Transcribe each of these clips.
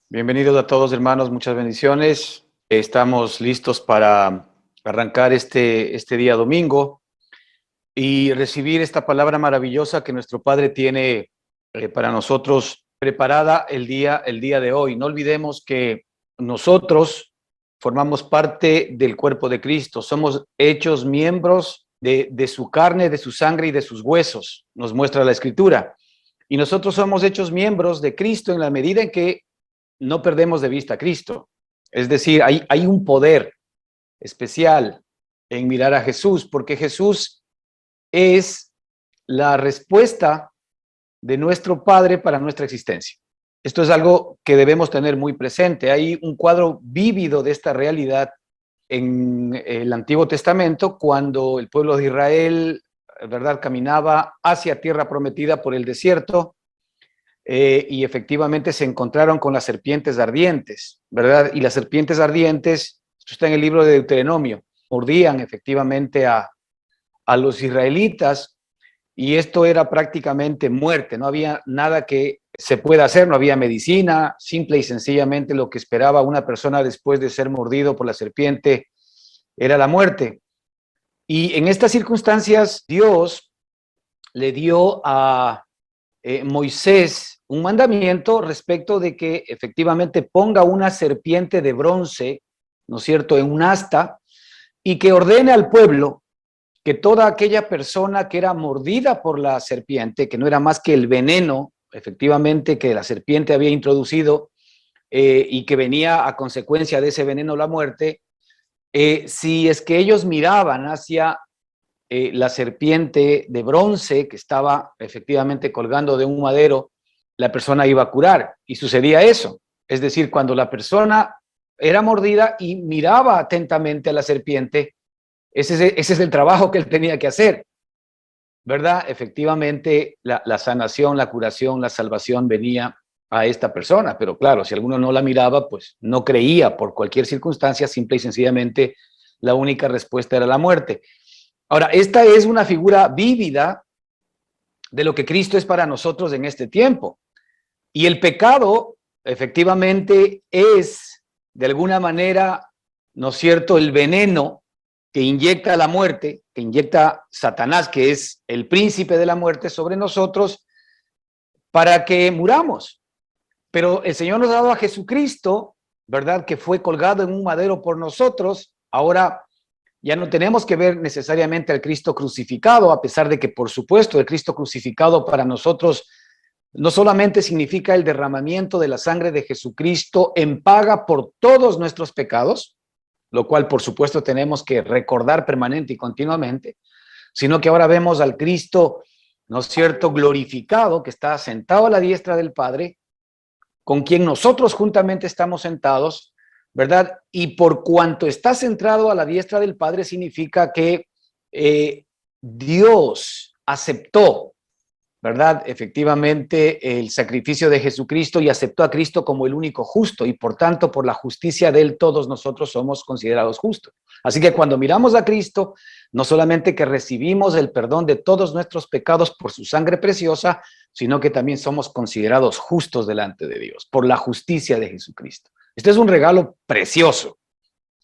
Bienvenidos a todos, hermanos, muchas bendiciones. Estamos listos para arrancar este día domingo y recibir esta palabra maravillosa que nuestro Padre tiene para nosotros preparada el día de hoy. No olvidemos que nosotros formamos parte del cuerpo de Cristo, somos hechos miembros de su carne, de su sangre y de sus huesos, nos muestra la Escritura. Y nosotros somos hechos miembros de Cristo en la medida en que no perdemos de vista a Cristo. Es decir, hay un poder especial en mirar a Jesús, porque Jesús es la respuesta de nuestro Padre para nuestra existencia. Esto es algo que debemos tener muy presente. Hay un cuadro vívido de esta realidad en el Antiguo Testamento, cuando el pueblo de Israel, ¿verdad?, caminaba hacia tierra prometida por el desierto. Y efectivamente se encontraron con las serpientes ardientes, ¿verdad? Y las serpientes ardientes, esto está en el libro de Deuteronomio, mordían efectivamente a los israelitas, y esto era prácticamente muerte, no había nada que se pueda hacer, no había medicina, simple y sencillamente lo que esperaba una persona después de ser mordido por la serpiente era la muerte. Y en estas circunstancias Dios le dio a Moisés un mandamiento respecto de que efectivamente ponga una serpiente de bronce, ¿no es cierto?, en un asta, y que ordene al pueblo que toda aquella persona que era mordida por la serpiente, que no era más que el veneno, efectivamente, que la serpiente había introducido y que venía a consecuencia de ese veneno la muerte, si es que ellos miraban hacia la serpiente de bronce que estaba efectivamente colgando de un madero, la persona iba a curar. Y sucedía eso. Es decir, cuando la persona era mordida y miraba atentamente a la serpiente, ese es el trabajo que él tenía que hacer, ¿verdad? Efectivamente, la sanación, la curación, la salvación venía a esta persona. Pero claro, si alguno no la miraba, pues no creía por cualquier circunstancia, simple y sencillamente la única respuesta era la muerte. Ahora, esta es una figura vívida de lo que Cristo es para nosotros en este tiempo. Y el pecado, efectivamente, es de alguna manera, ¿no es cierto?, el veneno que inyecta la muerte, que inyecta Satanás, que es el príncipe de la muerte, sobre nosotros para que muramos. Pero el Señor nos ha dado a Jesucristo, ¿verdad?, que fue colgado en un madero por nosotros. Ahora ya no tenemos que ver necesariamente al Cristo crucificado, a pesar de que, por supuesto, el Cristo crucificado para nosotros no solamente significa el derramamiento de la sangre de Jesucristo en paga por todos nuestros pecados, lo cual, por supuesto, tenemos que recordar permanente y continuamente, sino que ahora vemos al Cristo, ¿no es cierto?, glorificado, que está sentado a la diestra del Padre, con quien nosotros juntamente estamos sentados, ¿verdad? Y por cuanto está centrado a la diestra del Padre, significa que Dios aceptó, ¿verdad?, efectivamente el sacrificio de Jesucristo y aceptó a Cristo como el único justo, y por tanto, por la justicia de él, todos nosotros somos considerados justos. Así que cuando miramos a Cristo, no solamente que recibimos el perdón de todos nuestros pecados por su sangre preciosa, sino que también somos considerados justos delante de Dios, por la justicia de Jesucristo. Este es un regalo precioso.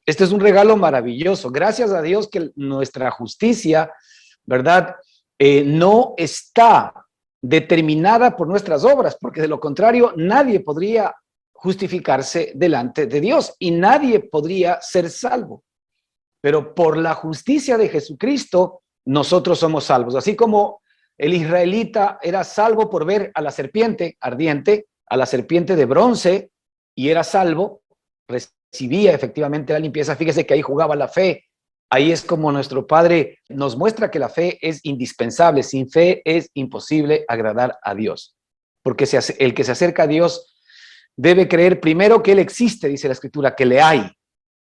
Este es un regalo maravilloso. Gracias a Dios que nuestra justicia, ¿verdad?, no está determinada por nuestras obras, porque de lo contrario nadie podría justificarse delante de Dios y nadie podría ser salvo. Pero por la justicia de Jesucristo, nosotros somos salvos. Así como el israelita era salvo por ver a la serpiente ardiente, a la serpiente de bronce, y era salvo, recibía efectivamente la limpieza. Fíjese que ahí jugaba la fe. Ahí es como nuestro Padre nos muestra que la fe es indispensable. Sin fe es imposible agradar a Dios. Porque el que se acerca a Dios debe creer primero que Él existe, dice la Escritura, que le hay,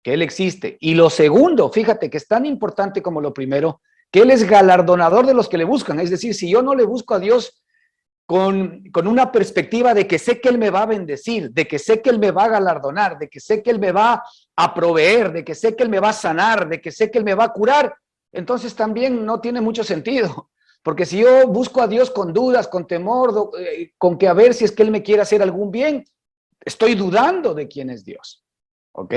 que Él existe. Y lo segundo, fíjate que es tan importante como lo primero, que Él es galardonador de los que le buscan. Es decir, si yo no le busco a Dios con una perspectiva de que sé que Él me va a bendecir, de que sé que Él me va a galardonar, de que sé que Él me va a proveer, de que sé que Él me va a sanar, de que sé que Él me va a curar, entonces también no tiene mucho sentido. Porque si yo busco a Dios con dudas, con temor, con que a ver si es que Él me quiere hacer algún bien, Estoy dudando de quién es Dios. ¿Ok?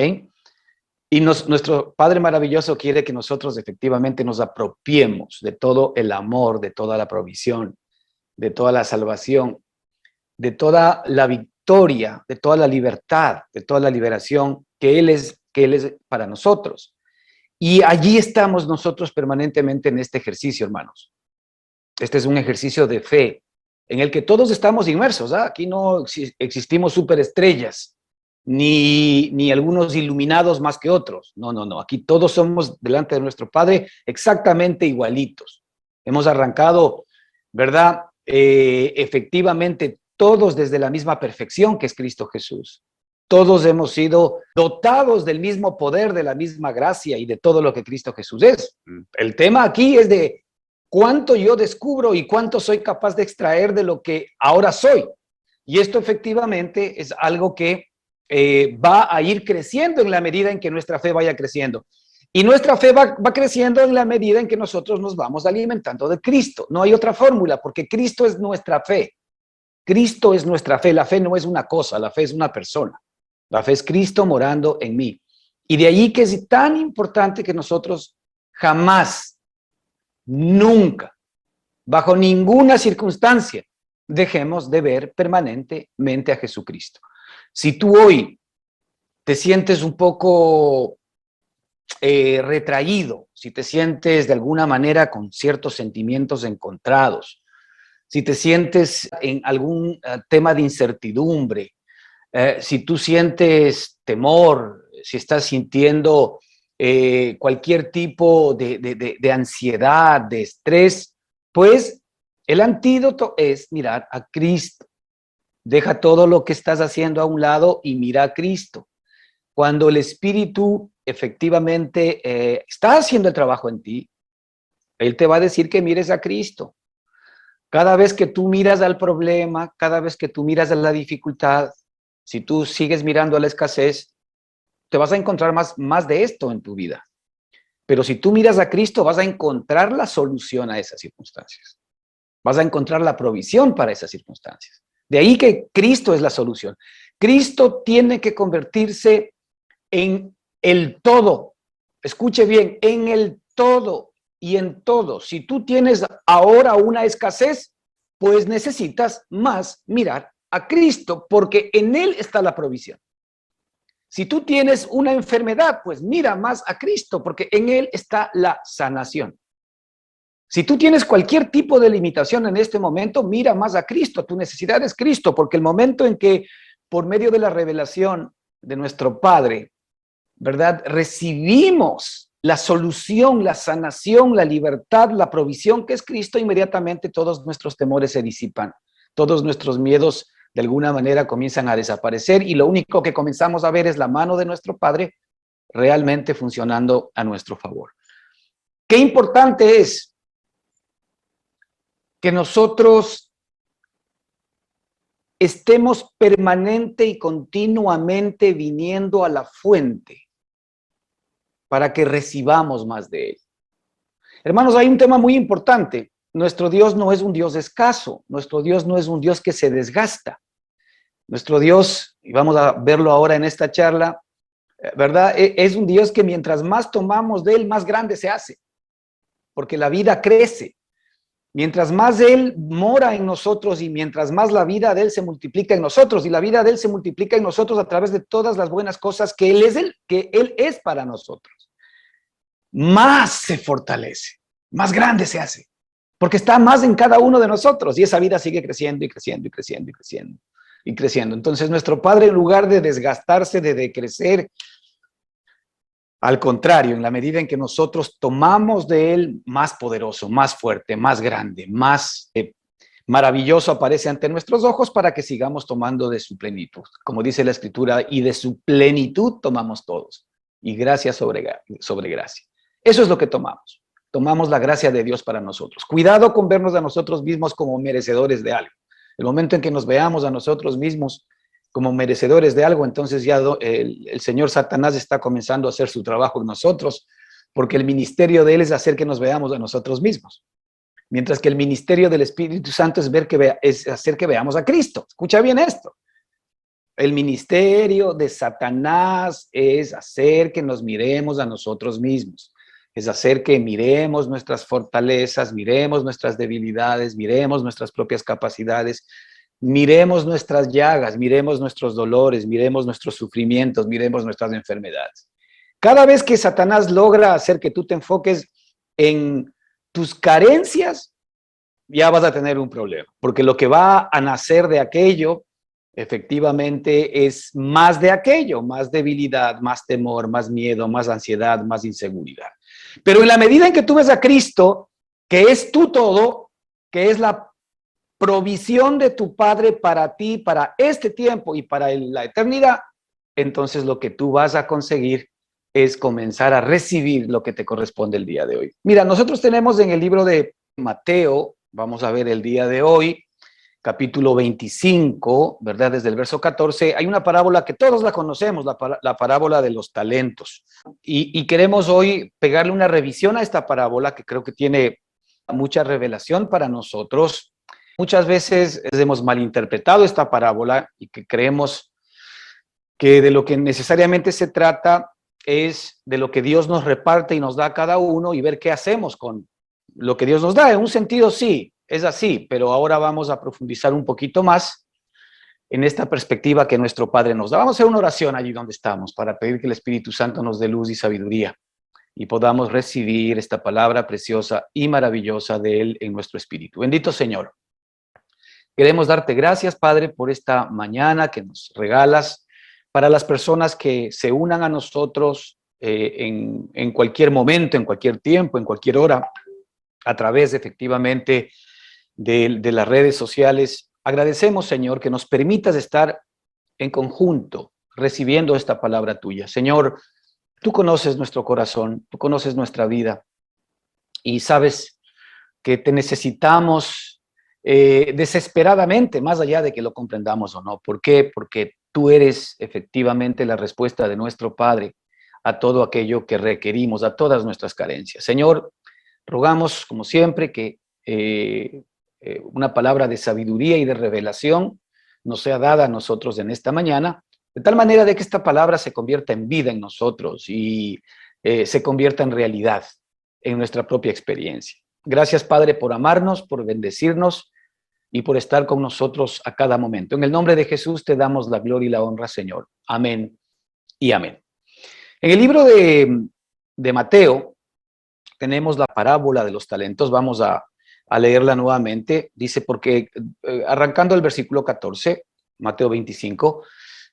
Y nuestro Padre maravilloso quiere que nosotros efectivamente nos apropiemos de todo el amor, de toda la provisión, de toda la salvación, de toda la victoria, de toda la libertad, de toda la liberación que Él es para nosotros. Y allí estamos nosotros permanentemente en este ejercicio, hermanos. Este es un ejercicio de fe en el que todos estamos inmersos. Aquí no existimos superestrellas, ni algunos iluminados más que otros. No, no, no. Aquí todos somos delante de nuestro Padre exactamente igualitos. Hemos arrancado, ¿verdad? Efectivamente, todos desde la misma perfección que es Cristo Jesús. Todos hemos sido dotados del mismo poder, de la misma gracia y de todo lo que Cristo Jesús es. El tema aquí es de cuánto yo descubro y cuánto soy capaz de extraer de lo que ahora soy. Y esto efectivamente es algo que va a ir creciendo en la medida en que nuestra fe vaya creciendo. Y nuestra fe va creciendo en la medida en que nosotros nos vamos alimentando de Cristo. No hay otra fórmula, porque Cristo es nuestra fe. Cristo es nuestra fe. La fe no es una cosa, la fe es una persona. La fe es Cristo morando en mí. Y de ahí que es tan importante que nosotros jamás, nunca, bajo ninguna circunstancia, dejemos de ver permanentemente a Jesucristo. Si tú hoy te sientes un poco retraído, si te sientes de alguna manera con ciertos sentimientos encontrados, si te sientes en algún tema de incertidumbre, si tú sientes temor, si estás sintiendo cualquier tipo de ansiedad, de estrés, pues el antídoto es mirar a Cristo. Deja todo lo que estás haciendo a un lado y mira a Cristo. Cuando el Espíritu efectivamente está haciendo el trabajo en ti, Él te va a decir que mires a Cristo. Cada vez que tú miras al problema, cada vez que tú miras a la dificultad, si tú sigues mirando a la escasez, te vas a encontrar más de esto en tu vida. Pero si tú miras a Cristo, vas a encontrar la solución a esas circunstancias. Vas a encontrar la provisión para esas circunstancias. De ahí que Cristo es la solución. Cristo tiene que convertirse en el todo. Escuche bien, en el todo y en todo. Si tú tienes ahora una escasez, pues necesitas más mirar a Cristo, porque en Él está la provisión. Si tú tienes una enfermedad, pues mira más a Cristo, porque en Él está la sanación. Si tú tienes cualquier tipo de limitación en este momento, mira más a Cristo. Tu necesidad es Cristo, porque el momento en que, por medio de la revelación de nuestro Padre, ¿verdad?, recibimos la solución, la sanación, la libertad, la provisión que es Cristo, inmediatamente todos nuestros temores se disipan, todos nuestros miedos de alguna manera comienzan a desaparecer y lo único que comenzamos a ver es la mano de nuestro Padre realmente funcionando a nuestro favor. Qué importante es que nosotros estemos permanente y continuamente viniendo a la fuente para que recibamos más de Él. Hermanos, hay un tema muy importante. Nuestro Dios no es un Dios escaso. Nuestro Dios no es un Dios que se desgasta. Nuestro Dios, y vamos a verlo ahora en esta charla, ¿verdad? Es un Dios que mientras más tomamos de Él, más grande se hace. Porque la vida crece. Mientras más Él mora en nosotros y mientras más la vida de Él se multiplica en nosotros, y la vida de Él se multiplica en nosotros a través de todas las buenas cosas que Él es para nosotros, más se fortalece, más grande se hace, porque está más en cada uno de nosotros y esa vida sigue creciendo y creciendo y creciendo y creciendo y creciendo. Entonces nuestro Padre, en lugar de desgastarse, de decrecer, al contrario, en la medida en que nosotros tomamos de Él, más poderoso, más fuerte, más grande, más maravilloso aparece ante nuestros ojos para que sigamos tomando de su plenitud. Como dice la Escritura, y de su plenitud tomamos todos. Y gracia sobre gracia. Eso es lo que tomamos. Tomamos la gracia de Dios para nosotros. Cuidado con vernos a nosotros mismos como merecedores de algo. El momento en que nos veamos a nosotros mismos como merecedores de algo, entonces ya el señor Satanás está comenzando a hacer su trabajo en nosotros, porque el ministerio de él es hacer que nos veamos a nosotros mismos. Mientras que el ministerio del Espíritu Santo es hacer que veamos a Cristo. Escucha bien esto. El ministerio de Satanás es hacer que nos miremos a nosotros mismos, es hacer que miremos nuestras fortalezas, miremos nuestras debilidades, miremos nuestras propias capacidades, miremos nuestras llagas, miremos nuestros dolores, miremos nuestros sufrimientos, miremos nuestras enfermedades. Cada vez que Satanás logra hacer que tú te enfoques en tus carencias, ya vas a tener un problema, porque lo que va a nacer de aquello efectivamente es más de aquello, más debilidad, más temor, más miedo, más ansiedad, más inseguridad. Pero en la medida en que tú ves a Cristo, que es tu todo, que es la provisión de tu Padre para ti, para este tiempo y para la eternidad, entonces lo que tú vas a conseguir es comenzar a recibir lo que te corresponde el día de hoy. Mira, nosotros tenemos en el libro de Mateo, vamos a ver el día de hoy, capítulo 25, ¿verdad? Desde el verso 14, hay una parábola que todos la conocemos, la parábola de los talentos. Y queremos hoy pegarle una revisión a esta parábola que creo que tiene mucha revelación para nosotros. Muchas veces hemos malinterpretado esta parábola y que creemos que de lo que necesariamente se trata es de lo que Dios nos reparte y nos da a cada uno y ver qué hacemos con lo que Dios nos da. En un sentido sí, es así, pero ahora vamos a profundizar un poquito más en esta perspectiva que nuestro Padre nos da. Vamos a hacer una oración allí donde estamos para pedir que el Espíritu Santo nos dé luz y sabiduría y podamos recibir esta palabra preciosa y maravillosa de Él en nuestro espíritu. Bendito Señor. Queremos darte gracias, Padre, por esta mañana que nos regalas para las personas que se unan a nosotros en cualquier momento, en cualquier tiempo, en cualquier hora, a través efectivamente de las redes sociales. Agradecemos, Señor, que nos permitas estar en conjunto recibiendo esta palabra tuya. Señor, tú conoces nuestro corazón, tú conoces nuestra vida y sabes que te necesitamos desesperadamente, más allá de que lo comprendamos o no. ¿Por qué? Porque tú eres efectivamente la respuesta de nuestro Padre a todo aquello que requerimos, a todas nuestras carencias. Señor, rogamos, como siempre, que una palabra de sabiduría y de revelación nos sea dada a nosotros en esta mañana, de tal manera de que esta palabra se convierta en vida en nosotros y se convierta en realidad en nuestra propia experiencia. Gracias, Padre, por amarnos, por bendecirnos y por estar con nosotros a cada momento. En el nombre de Jesús te damos la gloria y la honra, Señor. Amén y amén. En el libro de Mateo tenemos la parábola de los talentos. Vamos a leerla nuevamente. Dice, porque arrancando el versículo 14, Mateo 25,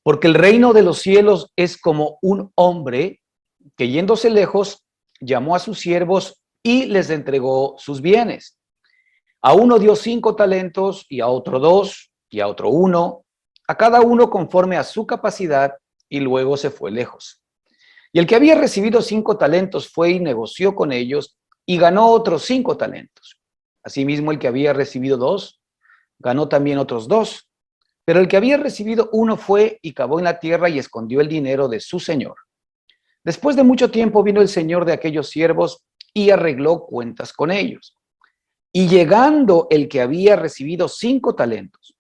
porque el reino de los cielos es como un hombre que yéndose lejos llamó a sus siervos y les entregó sus bienes. A uno dio 5 talentos y a otro 2 y a otro 1, a cada uno conforme a su capacidad, y luego se fue lejos. Y el que había recibido 5 talentos fue y negoció con ellos y ganó otros 5 talentos. Asimismo, el que había recibido 2 ganó también otros 2. Pero el que había recibido 1 fue y cavó en la tierra y escondió el dinero de su señor. Después de mucho tiempo vino el señor de aquellos siervos y arregló cuentas con ellos. Y llegando el que había recibido 5 talentos,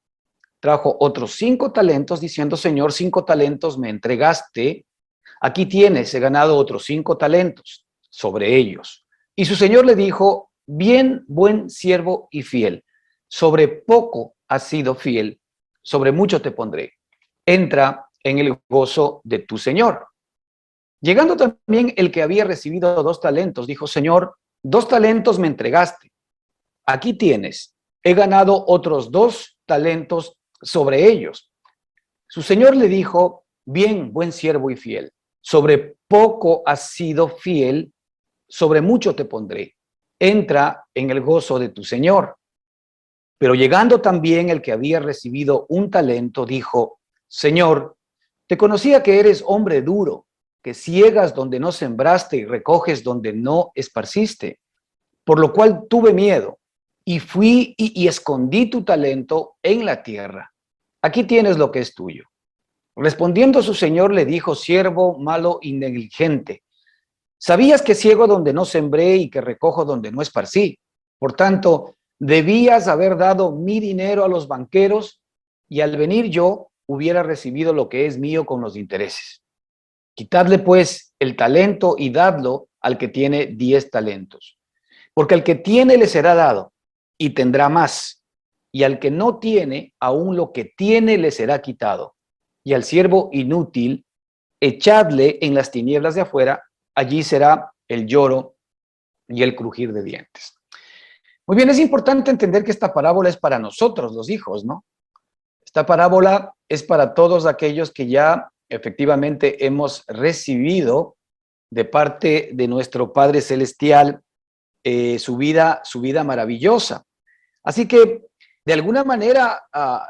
trajo otros 5 talentos, diciendo, Señor, 5 talentos me entregaste, aquí tienes, he ganado otros 5 talentos sobre ellos. Y su señor le dijo, bien, buen siervo y fiel, sobre poco has sido fiel, sobre mucho te pondré. Entra en el gozo de tu señor. Llegando también el que había recibido 2 talentos, dijo, Señor, 2 talentos me entregaste, aquí tienes, he ganado otros 2 talentos sobre ellos. Su señor le dijo, bien, buen siervo y fiel, sobre poco has sido fiel, sobre mucho te pondré. Entra en el gozo de tu señor. Pero llegando también el que había recibido 1 talento, dijo, Señor, te conocía que eres hombre duro, que ciegas donde no sembraste y recoges donde no esparciste, por lo cual tuve miedo y fui y escondí tu talento en la tierra. Aquí tienes lo que es tuyo. Respondiendo su señor le dijo, siervo malo y negligente, ¿sabías que ciego donde no sembré y que recojo donde no esparcí? Por tanto, debías haber dado mi dinero a los banqueros y al venir yo hubiera recibido lo que es mío con los intereses. Quitadle pues el talento y dadlo al que tiene 10 talentos. Porque al que tiene le será dado y tendrá más. Y al que no tiene, aún lo que tiene le será quitado. Y al siervo inútil, echadle en las tinieblas de afuera, allí será el lloro y el crujir de dientes. Muy bien, es importante entender que esta parábola es para nosotros, los hijos, ¿no? Esta parábola es para todos aquellos que ya efectivamente hemos recibido de parte de nuestro Padre Celestial su vida maravillosa. Así que, de alguna manera,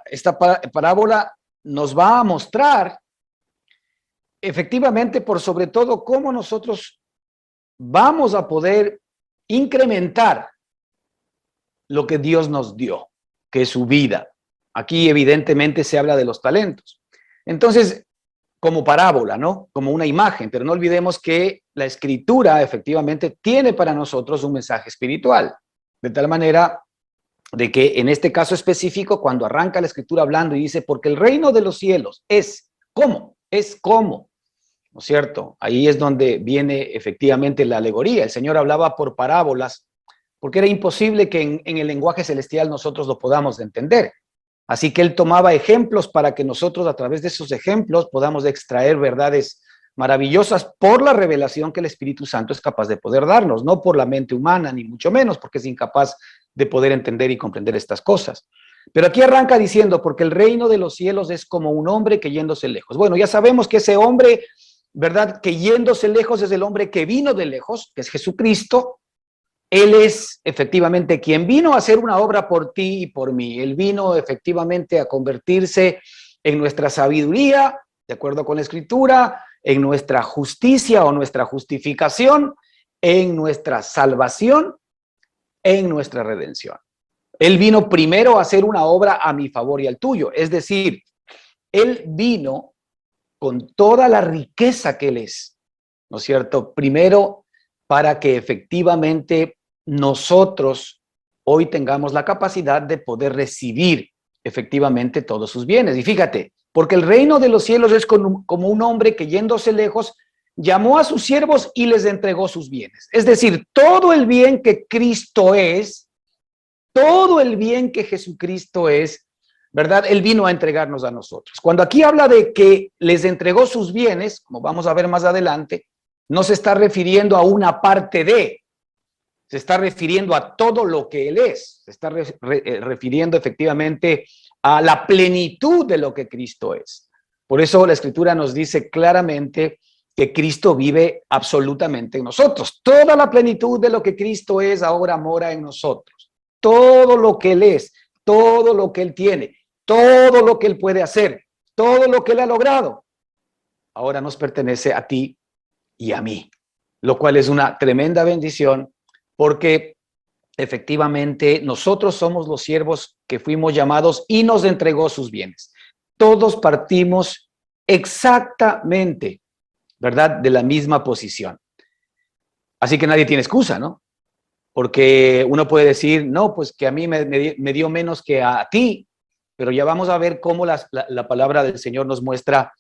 esta parábola nos va a mostrar efectivamente, por sobre todo, cómo nosotros vamos a poder incrementar lo que Dios nos dio, que es su vida. Aquí evidentemente se habla de los talentos. Entonces, como parábola, ¿no? Como una imagen, pero no olvidemos que la escritura efectivamente tiene para nosotros un mensaje espiritual, de tal manera de que en este caso específico, cuando arranca la escritura hablando y dice, porque el reino de los cielos es, ¿cómo? Es como, ¿no es cierto? Ahí es donde viene efectivamente la alegoría. El Señor hablaba por parábolas, porque era imposible que en el lenguaje celestial nosotros lo podamos entender. Así que Él tomaba ejemplos para que nosotros a través de esos ejemplos podamos extraer verdades maravillosas por la revelación que el Espíritu Santo es capaz de poder darnos, no por la mente humana, ni mucho menos, porque es incapaz de poder entender y comprender estas cosas. Pero aquí arranca diciendo, porque el reino de los cielos es como un hombre que yéndose lejos. Bueno, ya sabemos que ese hombre, ¿verdad? Que yéndose lejos es el hombre que vino de lejos, que es Jesucristo. Él es efectivamente quien vino a hacer una obra por ti y por mí. Él vino efectivamente a convertirse en nuestra sabiduría, de acuerdo con la Escritura, en nuestra justicia o nuestra justificación, en nuestra salvación, en nuestra redención. Él vino primero a hacer una obra a mi favor y al tuyo. Es decir, Él vino con toda la riqueza que Él es, ¿no es cierto? Primero, para que efectivamente nosotros hoy tengamos la capacidad de poder recibir efectivamente todos sus bienes. Y fíjate, porque el reino de los cielos es como un hombre que yéndose lejos, llamó a sus siervos y les entregó sus bienes. Es decir, todo el bien que Cristo es, todo el bien que Jesucristo es, ¿verdad? Él vino a entregarnos a nosotros. Cuando aquí habla de que les entregó sus bienes, como vamos a ver más adelante, no se está refiriendo a una parte de, se está refiriendo a todo lo que Él es, se está refiriendo efectivamente a la plenitud de lo que Cristo es. Por eso la Escritura nos dice claramente que Cristo vive absolutamente en nosotros. Toda la plenitud de lo que Cristo es ahora mora en nosotros. Todo lo que Él es, todo lo que Él tiene, todo lo que Él puede hacer, todo lo que Él ha logrado, ahora nos pertenece a ti y a mí, lo cual es una tremenda bendición porque efectivamente nosotros somos los siervos que fuimos llamados y nos entregó sus bienes. Todos partimos exactamente, ¿verdad?, de la misma posición. Así que nadie tiene excusa, ¿no? Porque uno puede decir, no, pues que a mí me dio menos que a ti, pero ya vamos a ver cómo la palabra del Señor nos muestra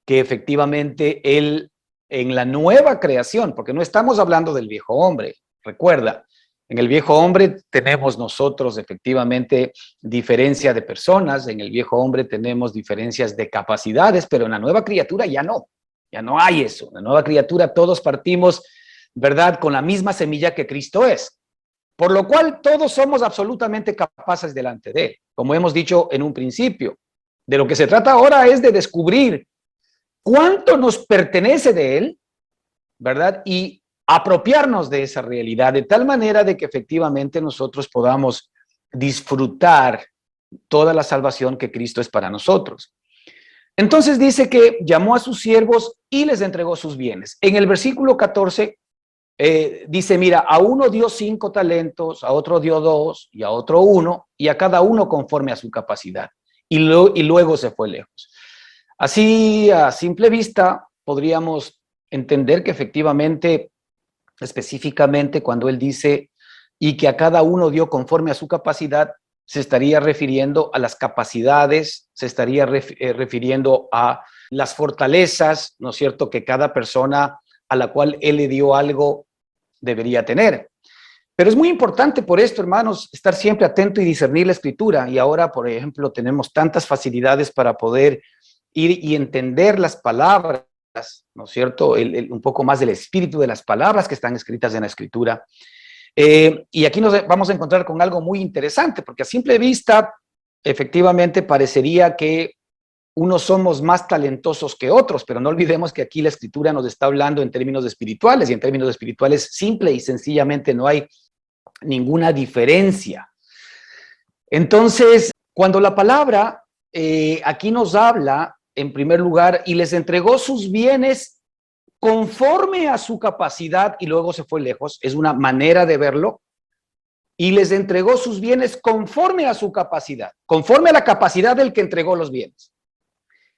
que efectivamente Él en la nueva creación, porque no estamos hablando del viejo hombre, recuerda, en el viejo hombre tenemos nosotros efectivamente diferencia de personas, en el viejo hombre tenemos diferencias de capacidades, pero en la nueva criatura ya no hay eso. En la nueva criatura todos partimos, ¿verdad?, con la misma semilla que Cristo es. Por lo cual todos somos absolutamente capaces delante de Él, como hemos dicho en un principio. De lo que se trata ahora es de descubrir cuánto nos pertenece de Él, ¿verdad? Y apropiarnos de esa realidad de tal manera de que efectivamente nosotros podamos disfrutar toda la salvación que Cristo es para nosotros. Entonces dice que llamó a sus siervos y les entregó sus bienes. En el versículo 14 dice, mira, a uno dio 5 talentos, a otro dio 2 y a otro 1, y a cada uno conforme a su capacidad. Y luego se fue lejos. Así, a simple vista, podríamos entender que efectivamente, específicamente cuando él dice, y que a cada uno dio conforme a su capacidad, se estaría refiriendo a las capacidades, se estaría refiriendo a las fortalezas, ¿no es cierto?, que cada persona a la cual Él le dio algo debería tener. Pero es muy importante por esto, hermanos, estar siempre atento y discernir la Escritura. Y ahora, por ejemplo, tenemos tantas facilidades para poder ir y entender las palabras, ¿no es cierto?, un poco más del espíritu de las palabras que están escritas en la Escritura. Y aquí nos vamos a encontrar con algo muy interesante, porque a simple vista, efectivamente, parecería que unos somos más talentosos que otros, pero no olvidemos que aquí la Escritura nos está hablando en términos espirituales, y en términos espirituales simple y sencillamente no hay ninguna diferencia. Entonces, cuando la palabra aquí nos habla, en primer lugar, y les entregó sus bienes conforme a su capacidad, y luego se fue lejos, es una manera de verlo, y les entregó sus bienes conforme a su capacidad, conforme a la capacidad del que entregó los bienes,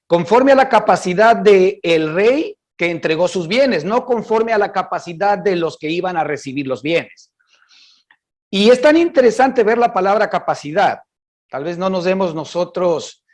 conforme a la capacidad del rey que entregó sus bienes, no conforme a la capacidad de los que iban a recibir los bienes. Y es tan interesante ver la palabra capacidad. Tal vez no nos hemos nosotros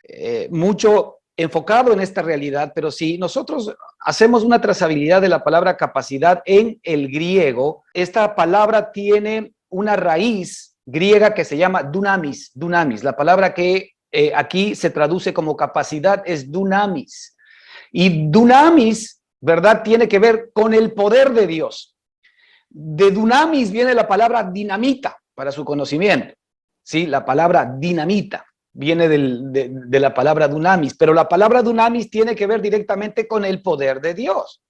mucho enfocado en esta realidad, pero si nosotros hacemos una trazabilidad de la palabra capacidad en el griego, esta palabra tiene una raíz griega que se llama dunamis, dunamis. La palabra que aquí se traduce como capacidad es dunamis. Y dunamis, ¿verdad?, tiene que ver con el poder de Dios. De dunamis viene la palabra dinamita, para su conocimiento. Sí, la palabra dinamita viene de la palabra dunamis, pero la palabra dunamis tiene que ver directamente con el poder de Dios.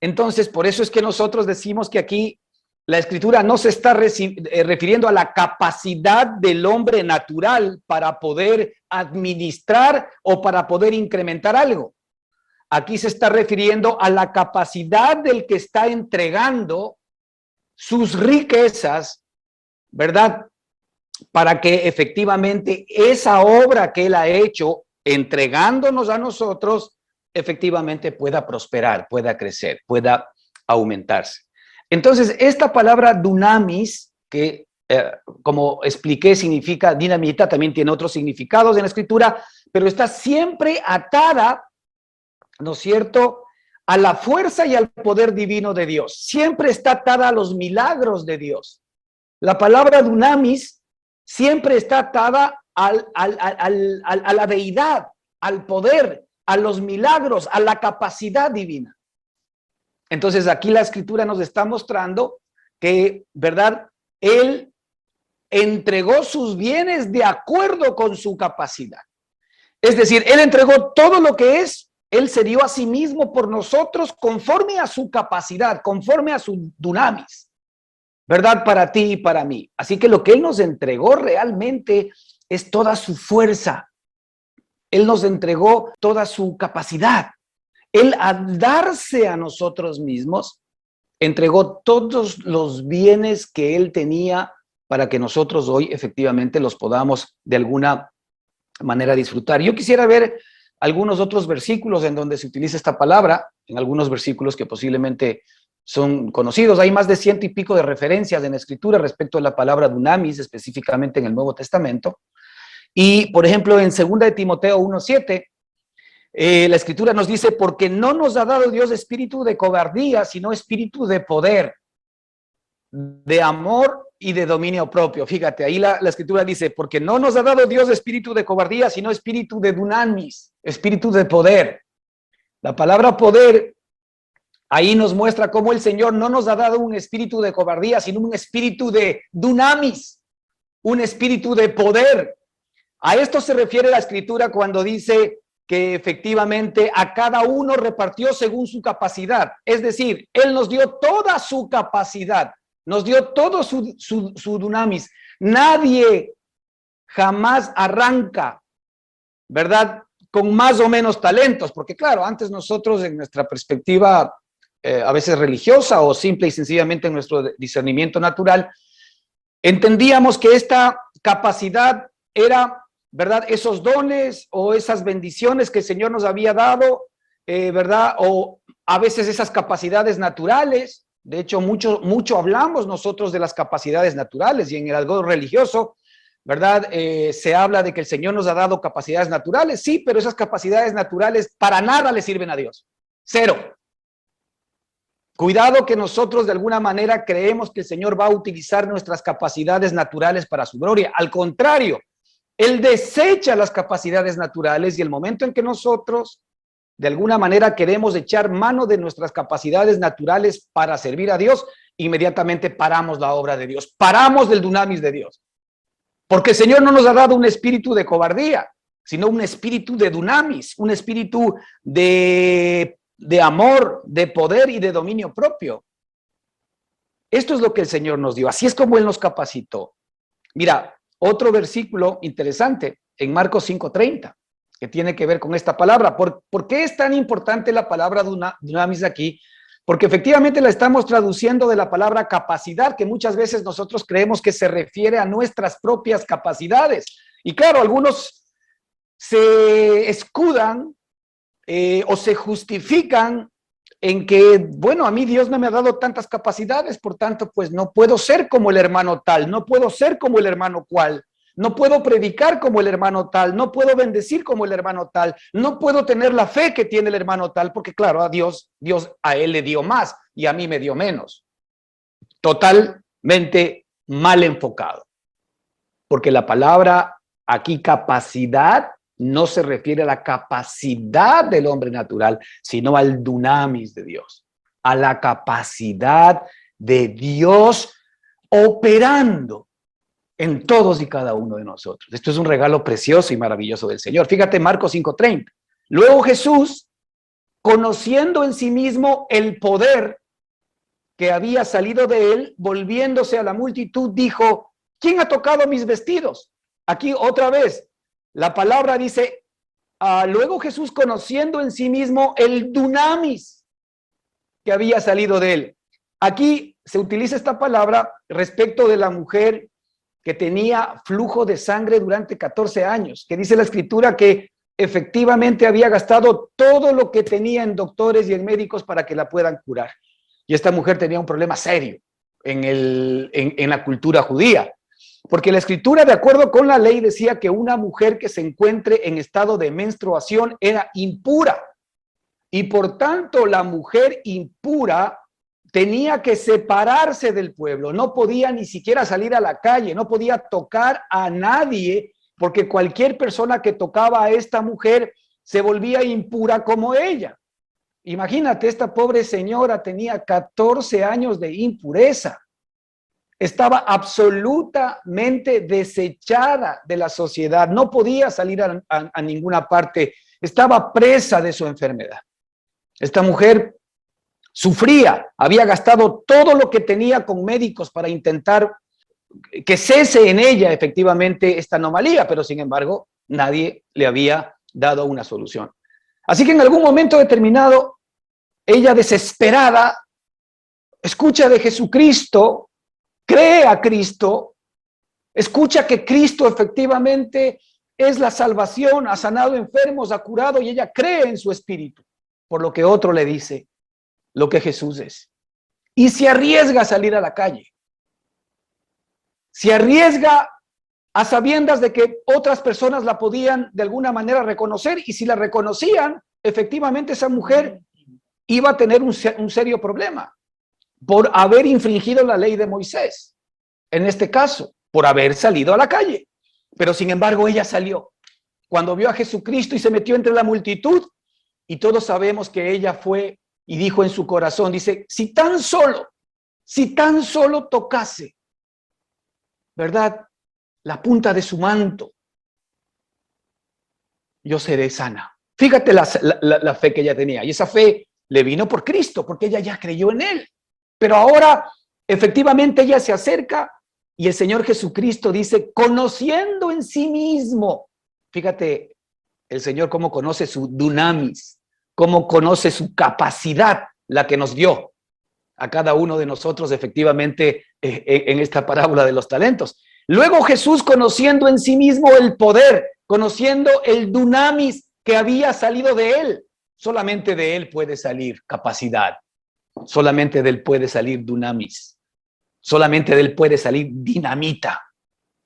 Entonces, por eso es que nosotros decimos que aquí la Escritura no se está refiriendo a la capacidad del hombre natural para poder administrar o para poder incrementar algo. Aquí se está refiriendo a la capacidad del que está entregando sus riquezas, ¿verdad?, para que efectivamente esa obra que Él ha hecho, entregándonos a nosotros, efectivamente pueda prosperar, pueda crecer, pueda aumentarse. Entonces, esta palabra dunamis, que como expliqué significa dinamita, también tiene otros significados en la Escritura, pero está siempre atada, ¿no es cierto?, a la fuerza y al poder divino de Dios. Siempre está atada a los milagros de Dios. La palabra dunamis siempre está atada a la deidad, al poder, a los milagros, a la capacidad divina. Entonces aquí la Escritura nos está mostrando que, ¿verdad?, Él entregó sus bienes de acuerdo con su capacidad. Es decir, Él entregó todo lo que es, Él se dio a sí mismo por nosotros conforme a su capacidad, conforme a su dunamis, ¿verdad?, para ti y para mí. Así que lo que Él nos entregó realmente es toda su fuerza. Él nos entregó toda su capacidad. Él, al darse a nosotros mismos, entregó todos los bienes que Él tenía para que nosotros hoy efectivamente los podamos de alguna manera disfrutar. Yo quisiera ver algunos otros versículos en donde se utiliza esta palabra, en algunos versículos que posiblemente son conocidos. Hay más de 100 y pico de referencias en la Escritura respecto a la palabra dunamis, específicamente en el Nuevo Testamento. Y, por ejemplo, en 2 de Timoteo 1:7, la Escritura nos dice, porque no nos ha dado Dios espíritu de cobardía, sino espíritu de poder, de amor y de dominio propio. Fíjate, ahí la Escritura dice, porque no nos ha dado Dios espíritu de cobardía, sino espíritu de dunamis, espíritu de poder. La palabra poder ahí nos muestra cómo el Señor no nos ha dado un espíritu de cobardía, sino un espíritu de dunamis, un espíritu de poder. A esto se refiere la Escritura cuando dice que efectivamente a cada uno repartió según su capacidad. Es decir, Él nos dio toda su capacidad, nos dio todo su dunamis. Nadie jamás arranca, ¿verdad?, con más o menos talentos, porque claro, antes nosotros en nuestra perspectiva a veces religiosa o simple y sencillamente en nuestro discernimiento natural, entendíamos que esta capacidad era, ¿verdad?, esos dones o esas bendiciones que el Señor nos había dado, ¿verdad?, o a veces esas capacidades naturales. De hecho, mucho hablamos nosotros de las capacidades naturales, y en el algo religioso ¿verdad? Se habla de que el Señor nos ha dado capacidades naturales, sí, pero esas capacidades naturales para nada le sirven a Dios. Cero. Cuidado que nosotros de alguna manera creemos que el Señor va a utilizar nuestras capacidades naturales para su gloria. Al contrario, Él desecha las capacidades naturales y el momento en que nosotros de alguna manera queremos echar mano de nuestras capacidades naturales para servir a Dios, inmediatamente paramos la obra de Dios, paramos del dunamis de Dios. Porque el Señor no nos ha dado un espíritu de cobardía, sino un espíritu de dunamis, un espíritu de amor, de poder y de dominio propio. Esto es lo que el Señor nos dio. Así es como Él nos capacitó. Mira, otro versículo interesante en Marcos 5:30, que tiene que ver con esta palabra. ¿Por qué es tan importante la palabra dunamis aquí? Porque efectivamente la estamos traduciendo de la palabra capacidad, que muchas veces nosotros creemos que se refiere a nuestras propias capacidades. Y claro, algunos se escudan o se justifican en que, bueno, a mí Dios no me ha dado tantas capacidades, por tanto, pues no puedo ser como el hermano tal, no puedo ser como el hermano cual, no puedo predicar como el hermano tal, no puedo bendecir como el hermano tal, no puedo tener la fe que tiene el hermano tal, porque claro, a Dios a él le dio más y a mí me dio menos. Totalmente mal enfocado, porque la palabra aquí capacidad no se refiere a la capacidad del hombre natural, sino al dunamis de Dios, a la capacidad de Dios operando en todos y cada uno de nosotros. Esto es un regalo precioso y maravilloso del Señor. Fíjate, Marcos 5:30. Luego Jesús, conociendo en sí mismo el poder que había salido de él, volviéndose a la multitud, dijo: ¿quién ha tocado mis vestidos? Aquí otra vez, la palabra dice, luego Jesús, conociendo en sí mismo el dunamis que había salido de él. Aquí se utiliza esta palabra respecto de la mujer que tenía flujo de sangre durante 14 años, que dice la escritura que efectivamente había gastado todo lo que tenía en doctores y en médicos para que la puedan curar. Y esta mujer tenía un problema serio en la cultura judía, porque la escritura, de acuerdo con la ley, decía que una mujer que se encuentre en estado de menstruación era impura, y por tanto la mujer impura tenía que separarse del pueblo, no podía ni siquiera salir a la calle, no podía tocar a nadie, porque cualquier persona que tocaba a esta mujer se volvía impura como ella. Imagínate, esta pobre señora tenía 14 años de impureza. Estaba absolutamente desechada de la sociedad, no podía salir a ninguna parte, estaba presa de su enfermedad. Esta mujer sufría, había gastado todo lo que tenía con médicos para intentar que cese en ella efectivamente esta anomalía, pero sin embargo nadie le había dado una solución. Así que en algún momento determinado, ella desesperada escucha de Jesucristo, cree a Cristo, escucha que Cristo efectivamente es la salvación, ha sanado enfermos, ha curado, y ella cree en su espíritu, por lo que otro le dice lo que Jesús es. Y se arriesga a salir a la calle. Se arriesga a sabiendas de que otras personas la podían de alguna manera reconocer, y si la reconocían, efectivamente esa mujer iba a tener un serio problema por haber infringido la ley de Moisés, en este caso, por haber salido a la calle. Pero sin embargo ella salió cuando vio a Jesucristo y se metió entre la multitud, y todos sabemos que ella fue y dijo en su corazón, dice, si tan solo tocase, ¿verdad?, la punta de su manto, yo seré sana. Fíjate la fe que ella tenía, y esa fe le vino por Cristo, porque ella ya creyó en él. Pero ahora, efectivamente, ella se acerca y el Señor Jesucristo dice, conociendo en sí mismo, fíjate el Señor cómo conoce su dunamis, cómo conoce su capacidad, la que nos dio a cada uno de nosotros efectivamente en esta parábola de los talentos. Luego Jesús, conociendo en sí mismo el poder, conociendo el dunamis que había salido de él, solamente de él puede salir capacidad, solamente de él puede salir dunamis, solamente de él puede salir dinamita.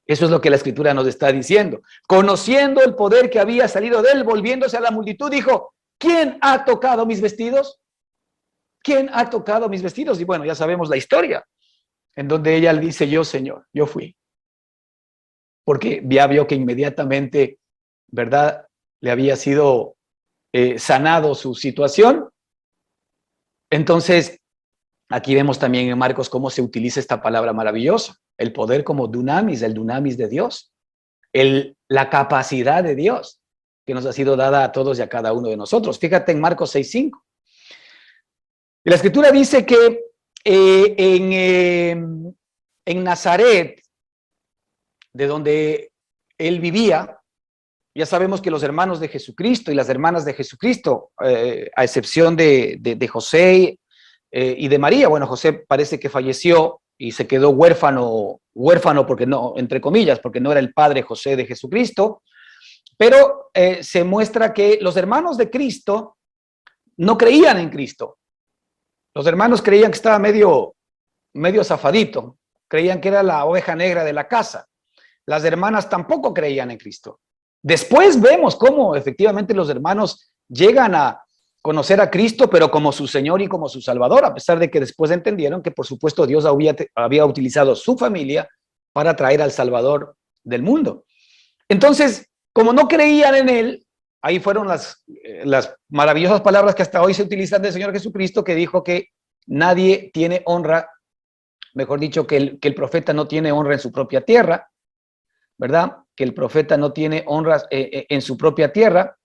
Eso es lo que la Escritura nos está diciendo. Conociendo el poder que había salido de él, volviéndose a la multitud, dijo, ¿quién ha tocado mis vestidos? ¿Quién ha tocado mis vestidos? Y bueno, ya sabemos la historia, en donde ella le dice, yo, Señor, yo fui. Porque ya vio que inmediatamente, ¿verdad?, le había sido sanado su situación. Entonces, aquí vemos también en Marcos cómo se utiliza esta palabra maravillosa, el poder como dunamis, el dunamis de Dios, la capacidad de Dios que nos ha sido dada a todos y a cada uno de nosotros. Fíjate en Marcos 6:5. La Escritura dice que en Nazaret, de donde él vivía, ya sabemos que los hermanos de Jesucristo y las hermanas de Jesucristo, a excepción de José y de María, bueno, José parece que falleció y se quedó huérfano porque no, entre comillas, porque no era el padre José de Jesucristo, pero se muestra que los hermanos de Cristo no creían en Cristo. Los hermanos creían que estaba medio zafadito, creían que era la oveja negra de la casa. Las hermanas tampoco creían en Cristo. Después vemos cómo efectivamente los hermanos llegan a conocer a Cristo, pero como su Señor y como su Salvador, a pesar de que después entendieron que, por supuesto, Dios había utilizado su familia para traer al Salvador del mundo. Entonces, como no creían en Él, ahí fueron las maravillosas palabras que hasta hoy se utilizan del Señor Jesucristo, que dijo que nadie tiene honra, mejor dicho, que el profeta no tiene honra en su propia tierra, ¿verdad? Que el profeta no tiene honras en su propia tierra.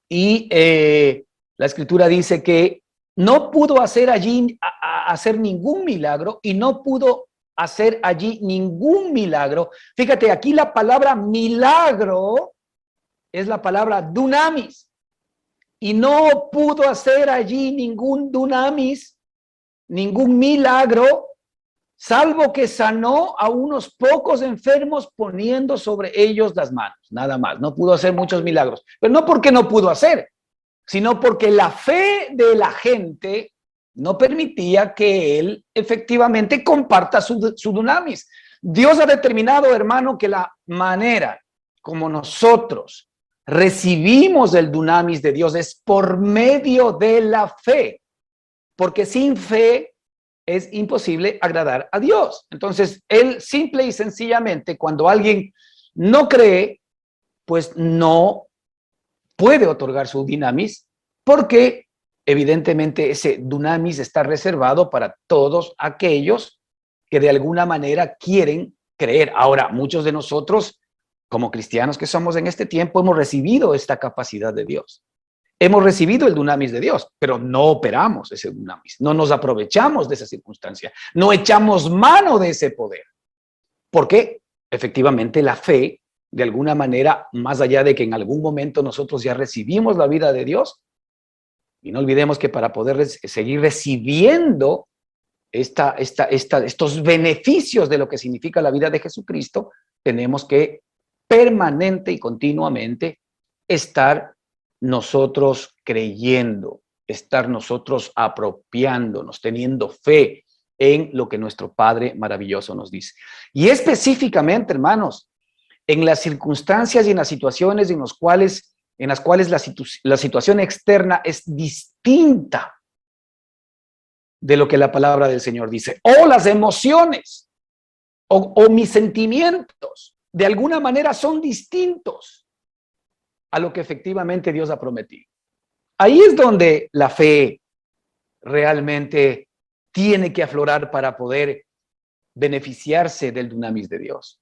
Y la Escritura dice que no pudo hacer allí hacer ningún milagro y no pudo hacer allí ningún milagro. Fíjate, aquí la palabra milagro es la palabra dunamis. Y no pudo hacer allí ningún dunamis, ningún milagro, salvo que sanó a unos pocos enfermos poniendo sobre ellos las manos, nada más. No pudo hacer muchos milagros, pero no porque no pudo hacer, sino porque la fe de la gente no permitía que él efectivamente comparta su dunamis. Dios ha determinado, hermano, que la manera como nosotros recibimos el dunamis de Dios es por medio de la fe, porque sin fe es imposible agradar a Dios. Entonces, él simple y sencillamente, cuando alguien no cree, pues no puede otorgar su dunamis, porque evidentemente ese dunamis está reservado para todos aquellos que de alguna manera quieren creer. Ahora, muchos de nosotros, como cristianos que somos en este tiempo, hemos recibido esta capacidad de Dios. Hemos recibido el dunamis de Dios, pero no operamos ese dunamis, no nos aprovechamos de esa circunstancia, no echamos mano de ese poder. Porque efectivamente la fe, de alguna manera, más allá de que en algún momento nosotros ya recibimos la vida de Dios, y no olvidemos que para poder seguir recibiendo estos beneficios de lo que significa la vida de Jesucristo, tenemos que permanente y continuamente estar nosotros creyendo, estar nosotros apropiándonos, teniendo fe en lo que nuestro Padre maravilloso nos dice. Y específicamente, hermanos, en las circunstancias y en las situaciones en las cuales la situación externa es distinta de lo que la palabra del Señor dice, o las emociones, o mis sentimientos, de alguna manera son distintos a lo que efectivamente Dios ha prometido. Ahí es donde la fe realmente tiene que aflorar para poder beneficiarse del dunamis de Dios.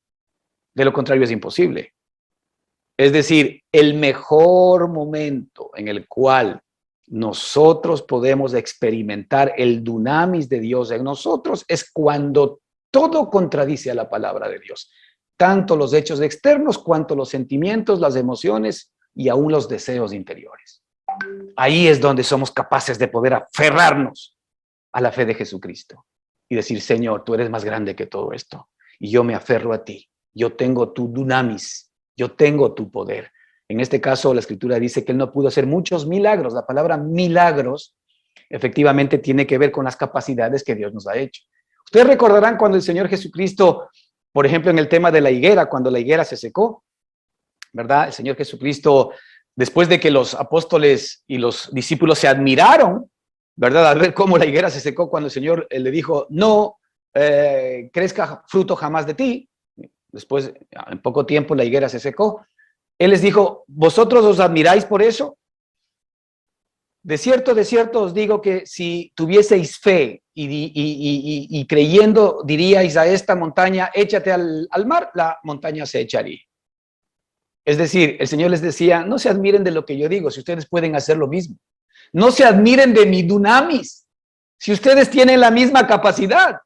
De lo contrario es imposible. Es decir, el mejor momento en el cual nosotros podemos experimentar el dunamis de Dios en nosotros es cuando todo contradice a la palabra de Dios. Tanto los hechos externos, cuanto los sentimientos, las emociones y aún los deseos interiores. Ahí es donde somos capaces de poder aferrarnos a la fe de Jesucristo y decir, Señor, tú eres más grande que todo esto y yo me aferro a ti. Yo tengo tu dunamis, yo tengo tu poder. En este caso, la Escritura dice que él no pudo hacer muchos milagros. La palabra milagros efectivamente tiene que ver con las capacidades que Dios nos ha hecho. Ustedes recordarán cuando el Señor Jesucristo Por ejemplo, en el tema de la higuera, cuando la higuera se secó, ¿verdad? El Señor Jesucristo, después de que los apóstoles y los discípulos se admiraron, ¿verdad? Al ver cómo la higuera se secó, cuando el Señor le dijo, no crezca fruto jamás de ti. Después, en poco tiempo, la higuera se secó. Él les dijo, ¿vosotros os admiráis por eso? De cierto os digo que si tuvieseis fe y creyendo diríais a esta montaña, échate al mar, la montaña se echaría. Es decir, el Señor les decía, no se admiren de lo que yo digo, si ustedes pueden hacer lo mismo. No se admiren de mi dunamis, si ustedes tienen la misma capacidad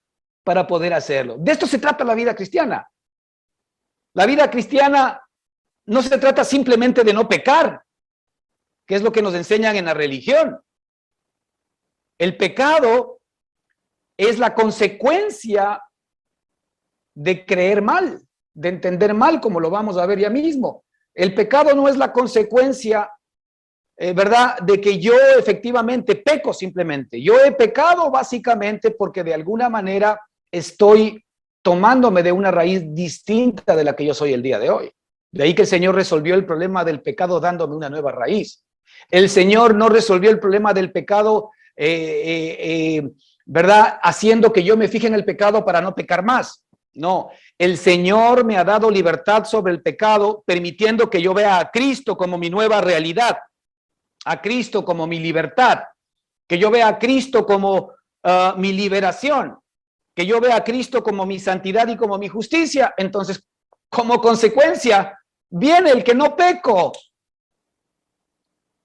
para poder hacerlo. De esto se trata la vida cristiana. La vida cristiana no se trata simplemente de no pecar, que es lo que nos enseñan en la religión. El pecado es la consecuencia de creer mal, de entender mal, como lo vamos a ver ya mismo. El pecado no es la consecuencia, ¿verdad?, de que yo efectivamente peco simplemente. Yo he pecado básicamente porque de alguna manera estoy tomándome de una raíz distinta de la que yo soy el día de hoy. De ahí que el Señor resolvió el problema del pecado dándome una nueva raíz. El Señor no resolvió el problema del pecado, ¿verdad?, haciendo que yo me fije en el pecado para no pecar más. No, el Señor me ha dado libertad sobre el pecado, permitiendo que yo vea a Cristo como mi nueva realidad, a Cristo como mi libertad, que yo vea a Cristo como mi liberación, que yo vea a Cristo como mi santidad y como mi justicia. Entonces, como consecuencia, viene el que no peco.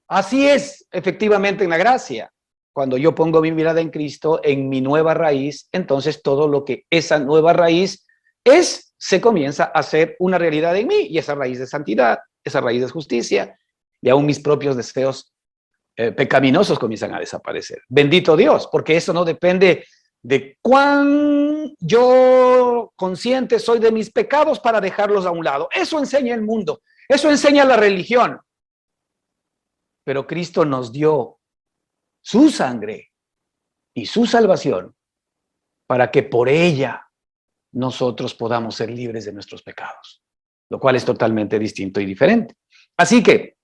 Así es efectivamente en la gracia. Cuando yo pongo mi mirada en Cristo, en mi nueva raíz, entonces todo lo que esa nueva raíz es, se comienza a ser una realidad en mí, y esa raíz de santidad, esa raíz de justicia, y aún mis propios deseos pecaminosos comienzan a desaparecer. Bendito Dios, porque eso no depende de cuán yo consciente soy de mis pecados para dejarlos a un lado. Eso enseña el mundo, eso enseña la religión. Pero Cristo nos dio su sangre y su salvación para que por ella nosotros podamos ser libres de nuestros pecados, lo cual es totalmente distinto y diferente. Así que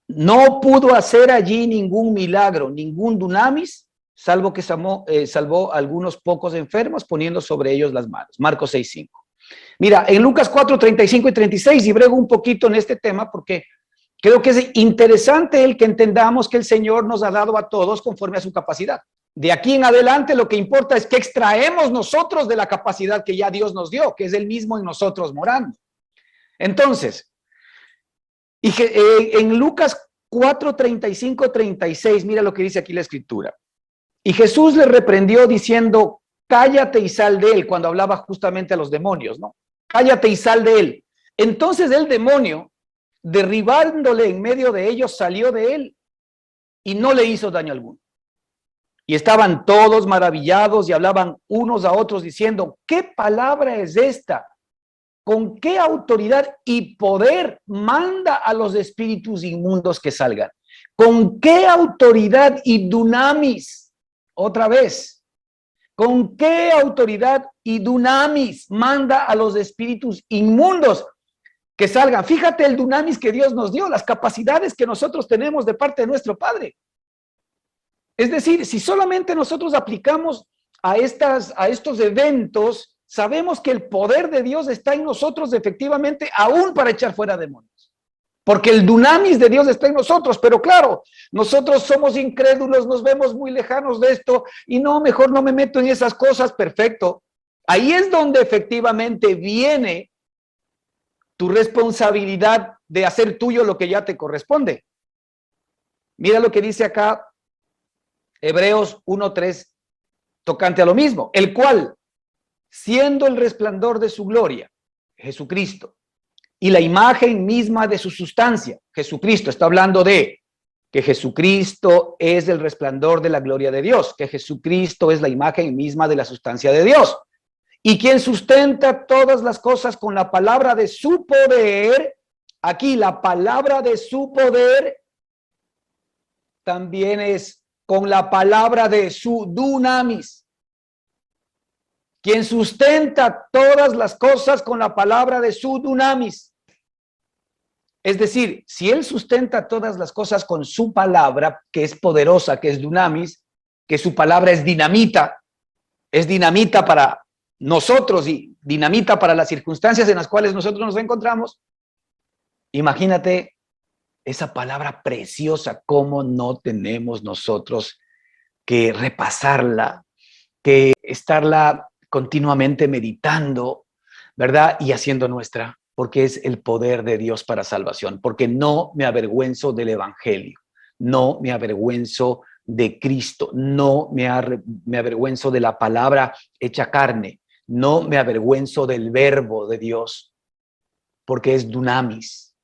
no pudo hacer allí ningún milagro, ningún dunamis, salvo que salvó a algunos pocos enfermos poniendo sobre ellos las manos. Marcos 6:5. Mira, en Lucas 4:35 y 36, y brego un poquito en este tema porque creo que es interesante el que entendamos que el Señor nos ha dado a todos conforme a su capacidad. De aquí en adelante lo que importa es que extraemos nosotros de la capacidad que ya Dios nos dio, que es el mismo en nosotros morando. Entonces, en Lucas 4:35, 36, mira lo que dice aquí la escritura. Y Jesús le reprendió diciendo, cállate y sal de él, cuando hablaba justamente a los demonios, ¿no? Cállate y sal de él. Entonces el demonio, derribándole en medio de ellos, salió de él y no le hizo daño alguno. Y estaban todos maravillados y hablaban unos a otros diciendo, ¿qué palabra es esta? ¿Con qué autoridad y poder manda a los espíritus inmundos que salgan? ¿Con qué autoridad y dunamis? Otra vez. ¿Con qué autoridad y dunamis manda a los espíritus inmundos que salgan? Fíjate el dunamis que Dios nos dio, las capacidades que nosotros tenemos de parte de nuestro Padre. Es decir, si solamente nosotros aplicamos a estos eventos, sabemos que el poder de Dios está en nosotros efectivamente, aún para echar fuera demonios. Porque el dunamis de Dios está en nosotros, pero claro, nosotros somos incrédulos, nos vemos muy lejanos de esto y no, mejor no me meto en esas cosas. Perfecto. Ahí es donde efectivamente viene tu responsabilidad de hacer tuyo lo que ya te corresponde. Mira lo que dice acá Hebreos 1:3, tocante a lo mismo, el cual, siendo el resplandor de su gloria, Jesucristo, y la imagen misma de su sustancia, Jesucristo, está hablando de que Jesucristo es el resplandor de la gloria de Dios, que Jesucristo es la imagen misma de la sustancia de Dios, y quien sustenta todas las cosas con la palabra de su poder. Aquí la palabra de su poder también es con la palabra de su dunamis. quien sustenta todas las cosas con la palabra de su dunamis. Es decir, si Él sustenta todas las cosas con su palabra, que es poderosa, que es dunamis, que su palabra es dinamita para nosotros y dinamita para las circunstancias en las cuales nosotros nos encontramos, imagínate esa palabra preciosa, cómo no tenemos nosotros que repasarla, que estarla continuamente meditando, ¿verdad? Y haciendo nuestra, porque es el poder de Dios para salvación, porque no me avergüenzo del evangelio, no me avergüenzo de Cristo, no me avergüenzo de la palabra hecha carne, no me avergüenzo del verbo de Dios, porque es dunamis,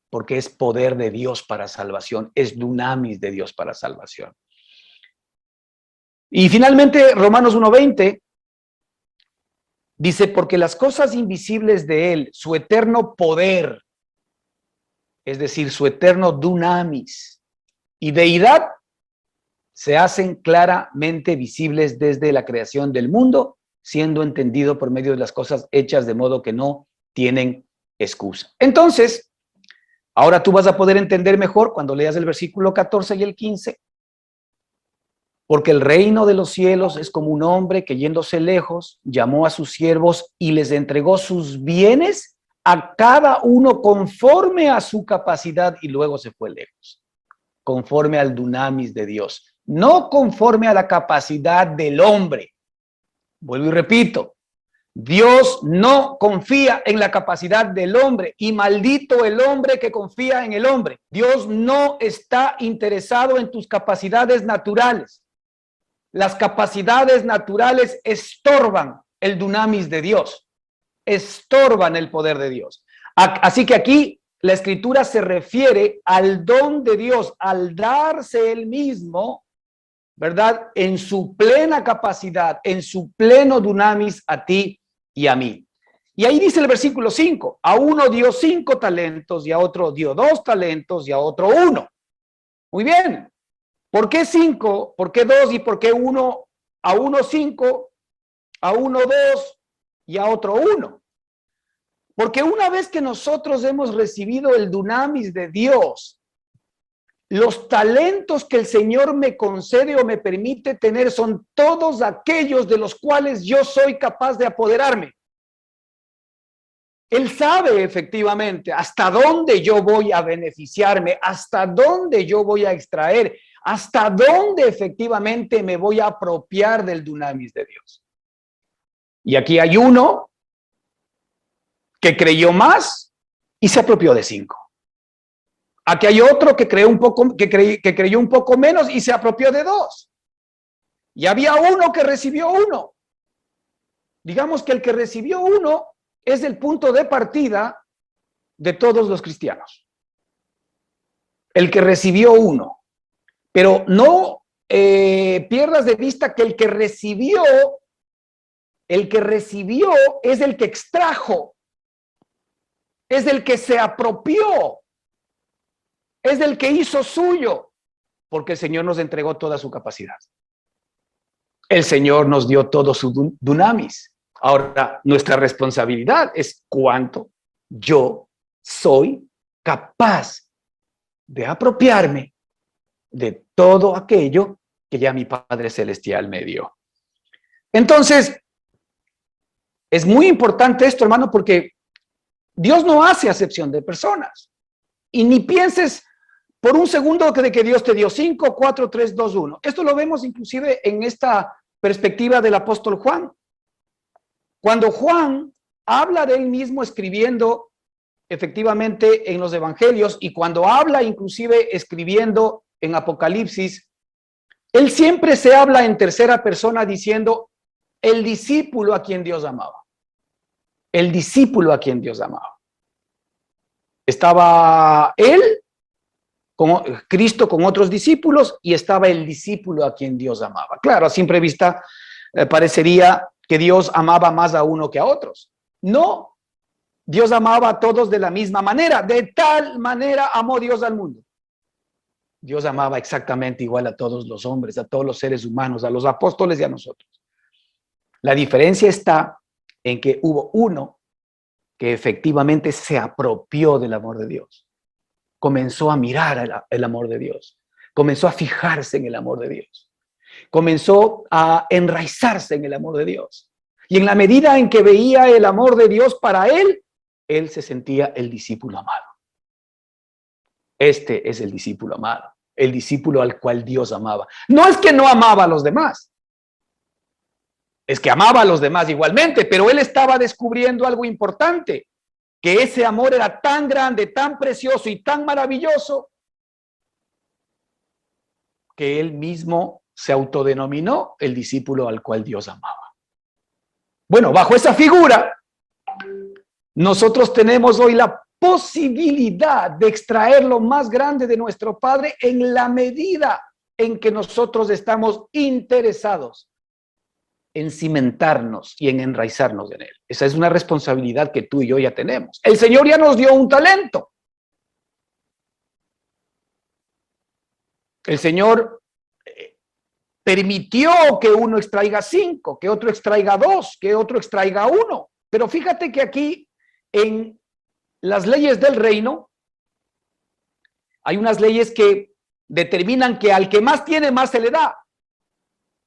porque es poder de Dios para salvación, es dunamis de Dios para salvación. Y finalmente, Romanos 1:20 dice, porque las cosas invisibles de Él, su eterno poder, es decir, su eterno dunamis y deidad, se hacen claramente visibles desde la creación del mundo, siendo entendido por medio de las cosas hechas de modo que no tienen excusa. Entonces, ahora tú vas a poder entender mejor cuando leas el versículo 14 y el 15, porque el reino de los cielos es como un hombre que yéndose lejos, llamó a sus siervos y les entregó sus bienes a cada uno conforme a su capacidad y luego se fue lejos, conforme al dunamis de Dios, no conforme a la capacidad del hombre. Vuelvo y repito, Dios no confía en la capacidad del hombre y maldito el hombre que confía en el hombre. Dios no está interesado en tus capacidades naturales. Las capacidades naturales estorban el dunamis de Dios, estorban el poder de Dios. Así que aquí la escritura se refiere al don de Dios, al darse él mismo, ¿verdad? En su plena capacidad, en su pleno dunamis a ti y a mí. Y ahí dice el versículo 5, a uno dio 5 talentos y a otro dio 2 talentos y a otro 1. Muy bien. ¿Por qué 5? ¿Por qué 2? ¿Y por qué 1? A uno 5, a uno 2 y a otro 1. Porque una vez que nosotros hemos recibido el dunamis de Dios, los talentos que el Señor me concede o me permite tener son todos aquellos de los cuales yo soy capaz de apoderarme. Él sabe efectivamente hasta dónde yo voy a beneficiarme, hasta dónde yo voy a extraer, hasta dónde efectivamente me voy a apropiar del dunamis de Dios. Y aquí hay uno que creyó más y se apropió de 5. Aquí hay otro que creyó un poco menos y se apropió de 2. Y había uno que recibió 1. Digamos que el que recibió 1 es el punto de partida de todos los cristianos. El que recibió 1. Pero no pierdas de vista que el que recibió es el que extrajo, es el que se apropió, es el que hizo suyo, porque el Señor nos entregó toda su capacidad. El Señor nos dio todo su dunamis. Ahora, nuestra responsabilidad es cuánto yo soy capaz de apropiarme de todo aquello que ya mi Padre Celestial me dio. Entonces, es muy importante esto, hermano, porque Dios no hace acepción de personas. Y ni pienses por un segundo de que Dios te dio 5, 4, 3, 2, 1. Esto lo vemos inclusive en esta perspectiva del apóstol Juan. Cuando Juan habla de él mismo escribiendo efectivamente en los evangelios y cuando habla inclusive escribiendo en Apocalipsis, él siempre se habla en tercera persona diciendo el discípulo a quien Dios amaba. El discípulo a quien Dios amaba. Estaba él, como Cristo con otros discípulos, y estaba el discípulo a quien Dios amaba. Claro, a simple vista parecería que Dios amaba más a uno que a otros. No, Dios amaba a todos de la misma manera. De tal manera amó Dios al mundo. Dios amaba exactamente igual a todos los hombres, a todos los seres humanos, a los apóstoles y a nosotros. La diferencia está en que hubo uno que efectivamente se apropió del amor de Dios. Comenzó a mirar el amor de Dios. Comenzó a fijarse en el amor de Dios. Comenzó a enraizarse en el amor de Dios. Y en la medida en que veía el amor de Dios para él se sentía el discípulo amado. Este es el discípulo amado, el discípulo al cual Dios amaba. No es que no amaba a los demás, es que amaba a los demás igualmente, pero él estaba descubriendo algo importante, que ese amor era tan grande, tan precioso y tan maravilloso, que él mismo se autodenominó el discípulo al cual Dios amaba. Bueno, bajo esa figura, nosotros tenemos hoy la posibilidad de extraer lo más grande de nuestro Padre en la medida en que nosotros estamos interesados en cimentarnos y en enraizarnos en Él. Esa es una responsabilidad que tú y yo ya tenemos. El Señor ya nos dio un talento. El Señor permitió que uno extraiga 5, que otro extraiga 2, que otro extraiga 1. Pero fíjate que aquí en las leyes del reino hay unas leyes que determinan que al que más tiene, más se le da.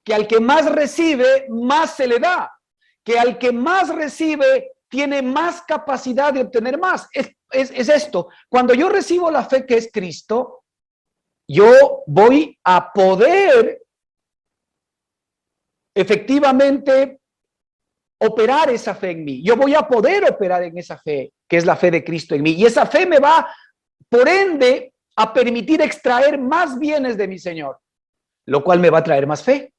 Que al que más recibe, más se le da. Que al que más recibe, tiene más capacidad de obtener más. Es esto. Cuando yo recibo la fe que es Cristo, yo voy a poder efectivamente operar esa fe en mí. Yo voy a poder operar en esa fe, que es la fe de Cristo en mí. Y esa fe me va, por ende, a permitir extraer más bienes de mi Señor, lo cual me va a traer más fe.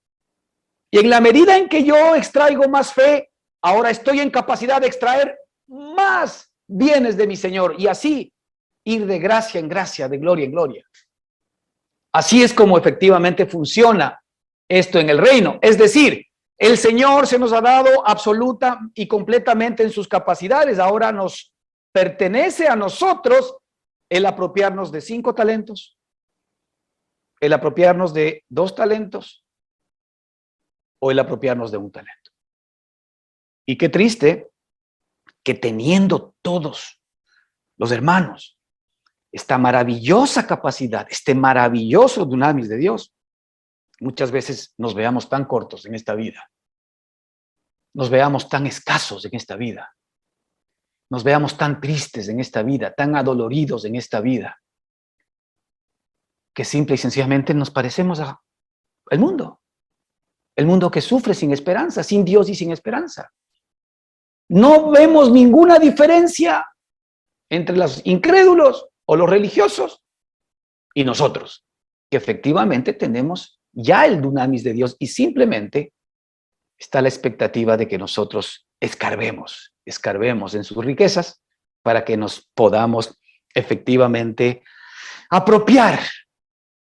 Y en la medida en que yo extraigo más fe, ahora estoy en capacidad de extraer más bienes de mi Señor y así ir de gracia en gracia, de gloria en gloria. Así es como efectivamente funciona esto en el reino. Es decir, el Señor se nos ha dado absoluta y completamente en sus capacidades. Ahora nos pertenece a nosotros el apropiarnos de 5 talentos, el apropiarnos de 2 talentos o el apropiarnos de 1 talento. Y qué triste que teniendo todos los hermanos esta maravillosa capacidad, este maravilloso dunamis de Dios, muchas veces nos veamos tan cortos en esta vida, nos veamos tan escasos en esta vida, nos veamos tan tristes en esta vida, tan adoloridos en esta vida, que simple y sencillamente nos parecemos al mundo. El mundo que sufre sin esperanza, sin Dios y sin esperanza. No vemos ninguna diferencia entre los incrédulos o los religiosos y nosotros, que efectivamente tenemos ya el dunamis de Dios y simplemente está la expectativa de que nosotros escarbemos en sus riquezas para que nos podamos efectivamente apropiar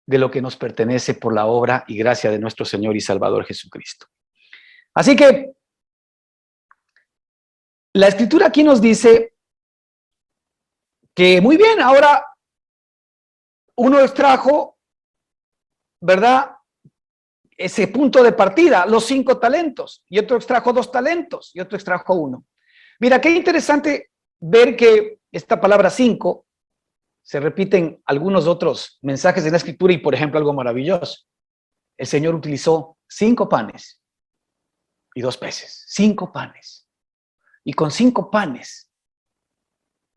de lo que nos pertenece por la obra y gracia de nuestro Señor y Salvador Jesucristo. Así que la Escritura aquí nos dice que muy bien, ahora uno extrajo, ¿verdad?, ese punto de partida, los 5 talentos, y otro extrajo 2 talentos, y otro extrajo 1. Mira, qué interesante ver que esta palabra 5 se repite en algunos otros mensajes de la Escritura y, por ejemplo, algo maravilloso. El Señor utilizó 5 panes y 2 peces, 5 panes. Y con 5 panes,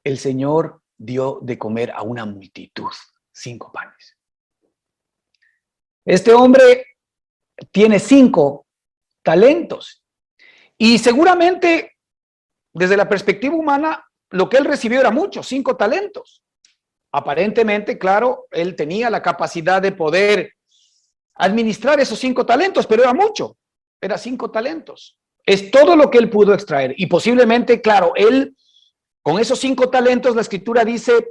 el Señor dio de comer a una multitud, 5 panes. Este hombre tiene 5 talentos y seguramente desde la perspectiva humana lo que él recibió era mucho, 5 talentos. Aparentemente, claro, él tenía la capacidad de poder administrar esos 5 talentos, pero era mucho, era 5 talentos. Es todo lo que él pudo extraer y posiblemente, claro, él con esos 5 talentos, la Escritura dice,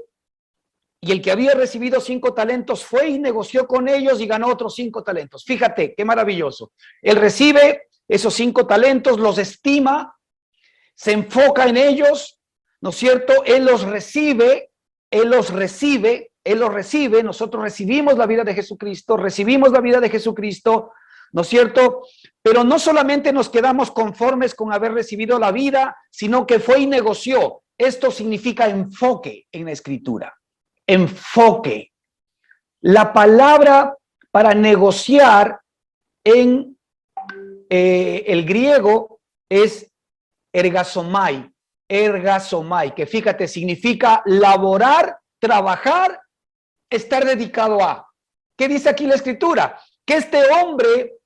y el que había recibido 5 talentos fue y negoció con ellos y ganó otros 5 talentos. Fíjate, qué maravilloso. Él recibe esos 5 talentos, los estima, se enfoca en ellos, ¿no es cierto? Él los recibe, nosotros recibimos la vida de Jesucristo, ¿no es cierto? Pero no solamente nos quedamos conformes con haber recibido la vida, sino que fue y negoció. Esto significa enfoque en la escritura. Enfoque. La palabra para negociar en el griego es ergasomai, que fíjate, significa laborar, trabajar, estar dedicado a. ¿Qué dice aquí la escritura? Que este hombre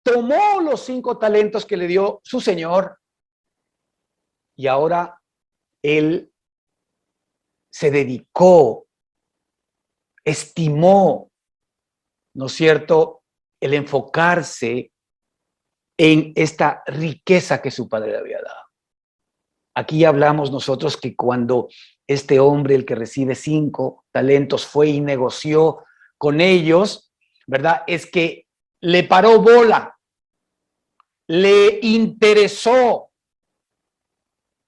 tomó los 5 talentos que le dio su señor y ahora él se dedicó, estimó, ¿no es cierto?, el enfocarse en esta riqueza que su padre le había dado. Aquí hablamos nosotros que cuando este hombre, el que recibe 5 talentos, fue y negoció con ellos, ¿verdad? Es que le paró bola, le interesó,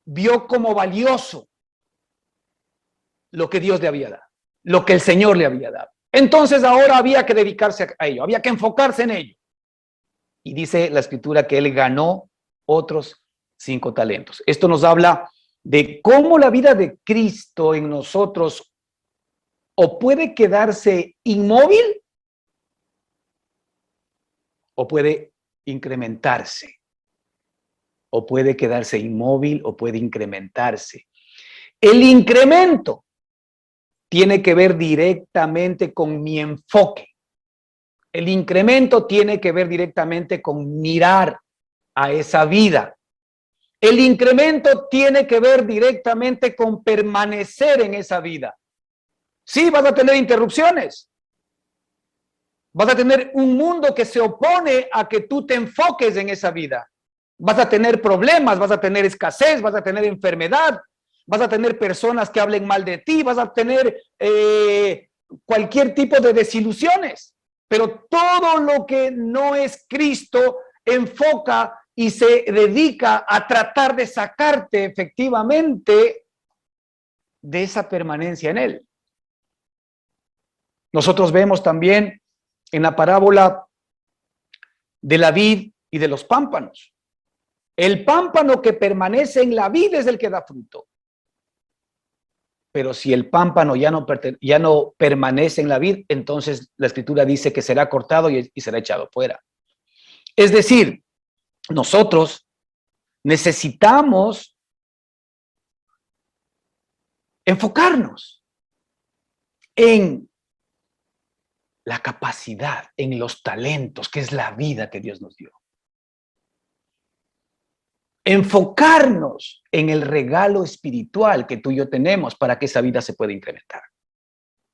vio como valioso lo que Dios le había dado, lo que el Señor le había dado. Entonces ahora había que dedicarse a ello, había que enfocarse en ello. Y dice la escritura que él ganó otros 5 talentos. Esto nos habla de cómo la vida de Cristo en nosotros o puede quedarse inmóvil o puede incrementarse. O puede quedarse inmóvil o puede incrementarse. El incremento tiene que ver directamente con mi enfoque. El incremento tiene que ver directamente con mirar a esa vida. El incremento tiene que ver directamente con permanecer en esa vida. Sí, vas a tener interrupciones. Vas a tener un mundo que se opone a que tú te enfoques en esa vida. Vas a tener problemas, vas a tener escasez, vas a tener enfermedad, vas a tener personas que hablen mal de ti, vas a tener cualquier tipo de desilusiones. Pero todo lo que no es Cristo enfoca y se dedica a tratar de sacarte efectivamente de esa permanencia en Él. Nosotros vemos también en la parábola de la vid y de los pámpanos. El pámpano que permanece en la vid es el que da fruto. Pero si el pámpano ya no permanece en la vid, entonces la escritura dice que será cortado y será echado fuera. Es decir, nosotros necesitamos enfocarnos en la capacidad, en los talentos, que es la vida que Dios nos dio. Enfocarnos en el regalo espiritual que tú y yo tenemos para que esa vida se pueda incrementar.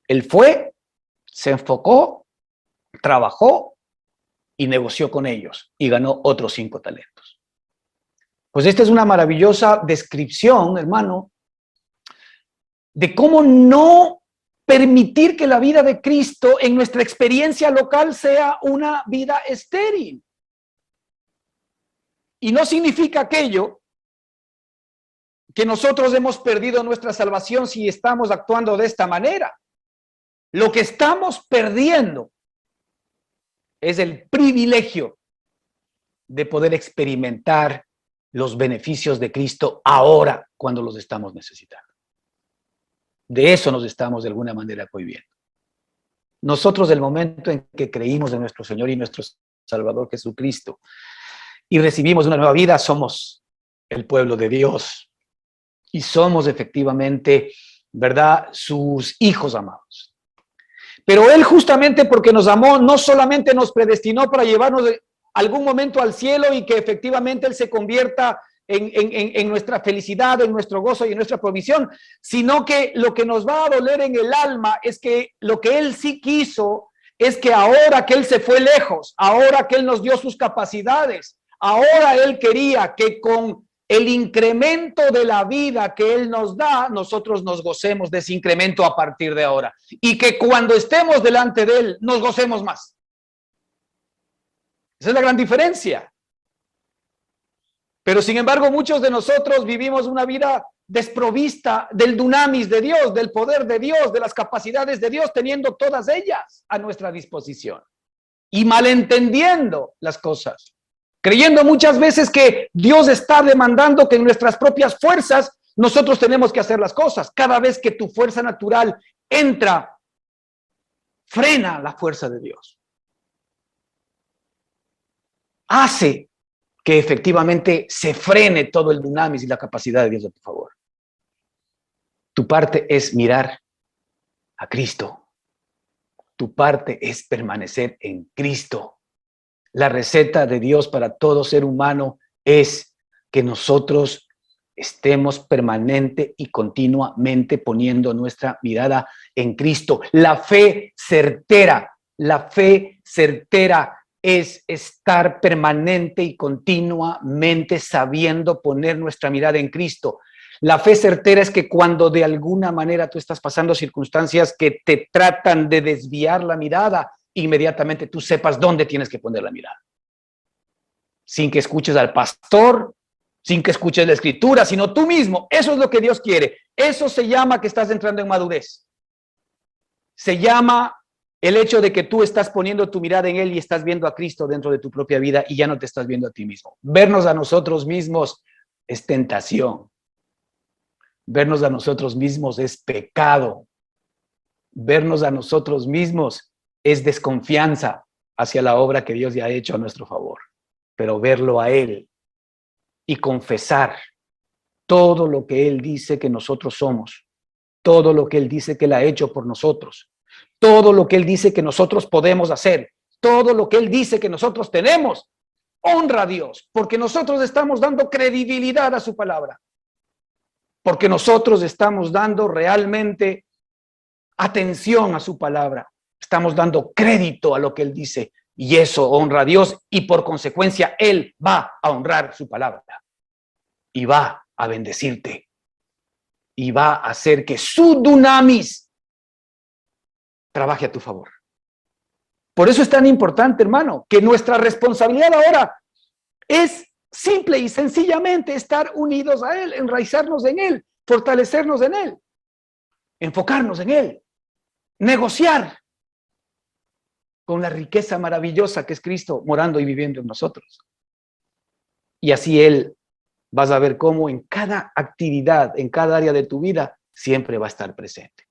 Él fue, se enfocó, trabajó y negoció con ellos y ganó otros 5 talentos. Pues esta es una maravillosa descripción, hermano, de cómo no permitir que la vida de Cristo en nuestra experiencia local sea una vida estéril. Y no significa aquello que nosotros hemos perdido nuestra salvación si estamos actuando de esta manera. Lo que estamos perdiendo es el privilegio de poder experimentar los beneficios de Cristo ahora cuando los estamos necesitando. De eso nos estamos de alguna manera cohibiendo. Nosotros, del momento en que creímos en nuestro Señor y nuestro Salvador Jesucristo y recibimos una nueva vida, somos el pueblo de Dios y somos efectivamente, ¿verdad?, sus hijos amados. Pero Él, justamente porque nos amó, no solamente nos predestinó para llevarnos algún momento al cielo y que efectivamente Él se convierta en nuestra felicidad, en nuestro gozo y en nuestra provisión, sino que lo que nos va a doler en el alma es que lo que Él sí quiso es que ahora que Él se fue lejos, ahora que Él nos dio sus capacidades, ahora Él quería que con el incremento de la vida que Él nos da, nosotros nos gocemos de ese incremento a partir de ahora. Y que cuando estemos delante de Él, nos gocemos más. Esa es la gran diferencia. Pero sin embargo, muchos de nosotros vivimos una vida desprovista del dunamis de Dios, del poder de Dios, de las capacidades de Dios, teniendo todas ellas a nuestra disposición. y malentendiendo las cosas, creyendo muchas veces que Dios está demandando que en nuestras propias fuerzas nosotros tenemos que hacer las cosas. Cada vez que tu fuerza natural entra, frena la fuerza de Dios. Hace que efectivamente se frene todo el dunamis y la capacidad de Dios a tu favor. Tu parte es mirar a Cristo. Tu parte es permanecer en Cristo. La receta de Dios para todo ser humano es que nosotros estemos permanente y continuamente poniendo nuestra mirada en Cristo. La fe certera es estar permanente y continuamente sabiendo poner nuestra mirada en Cristo. La fe certera es que cuando de alguna manera tú estás pasando circunstancias que te tratan de desviar la mirada, inmediatamente tú sepas dónde tienes que poner la mirada. Sin que escuches al pastor, sin que escuches la escritura, sino tú mismo. Eso es lo que Dios quiere. Eso se llama que estás entrando en madurez. Se llama el hecho de que tú estás poniendo tu mirada en Él y estás viendo a Cristo dentro de tu propia vida y ya no te estás viendo a ti mismo. Vernos a nosotros mismos es tentación. Vernos a nosotros mismos es pecado. Vernos a nosotros mismos es desconfianza hacia la obra que Dios ya ha hecho a nuestro favor. Pero verlo a Él y confesar todo lo que Él dice que nosotros somos, todo lo que Él dice que Él ha hecho por nosotros, todo lo que Él dice que nosotros podemos hacer, todo lo que Él dice que nosotros tenemos, honra a Dios, porque nosotros estamos dando credibilidad a su palabra, porque nosotros estamos dando realmente atención a su palabra, estamos dando crédito a lo que Él dice, y eso honra a Dios, y por consecuencia Él va a honrar su palabra, y va a bendecirte, y va a hacer que su dunamis trabaje a tu favor. Por eso es tan importante, hermano, que nuestra responsabilidad ahora es simple y sencillamente estar unidos a Él, enraizarnos en Él, fortalecernos en Él, enfocarnos en Él, negociar con la riqueza maravillosa que es Cristo morando y viviendo en nosotros. Y así Él, vas a ver cómo en cada actividad, en cada área de tu vida, siempre va a estar presente.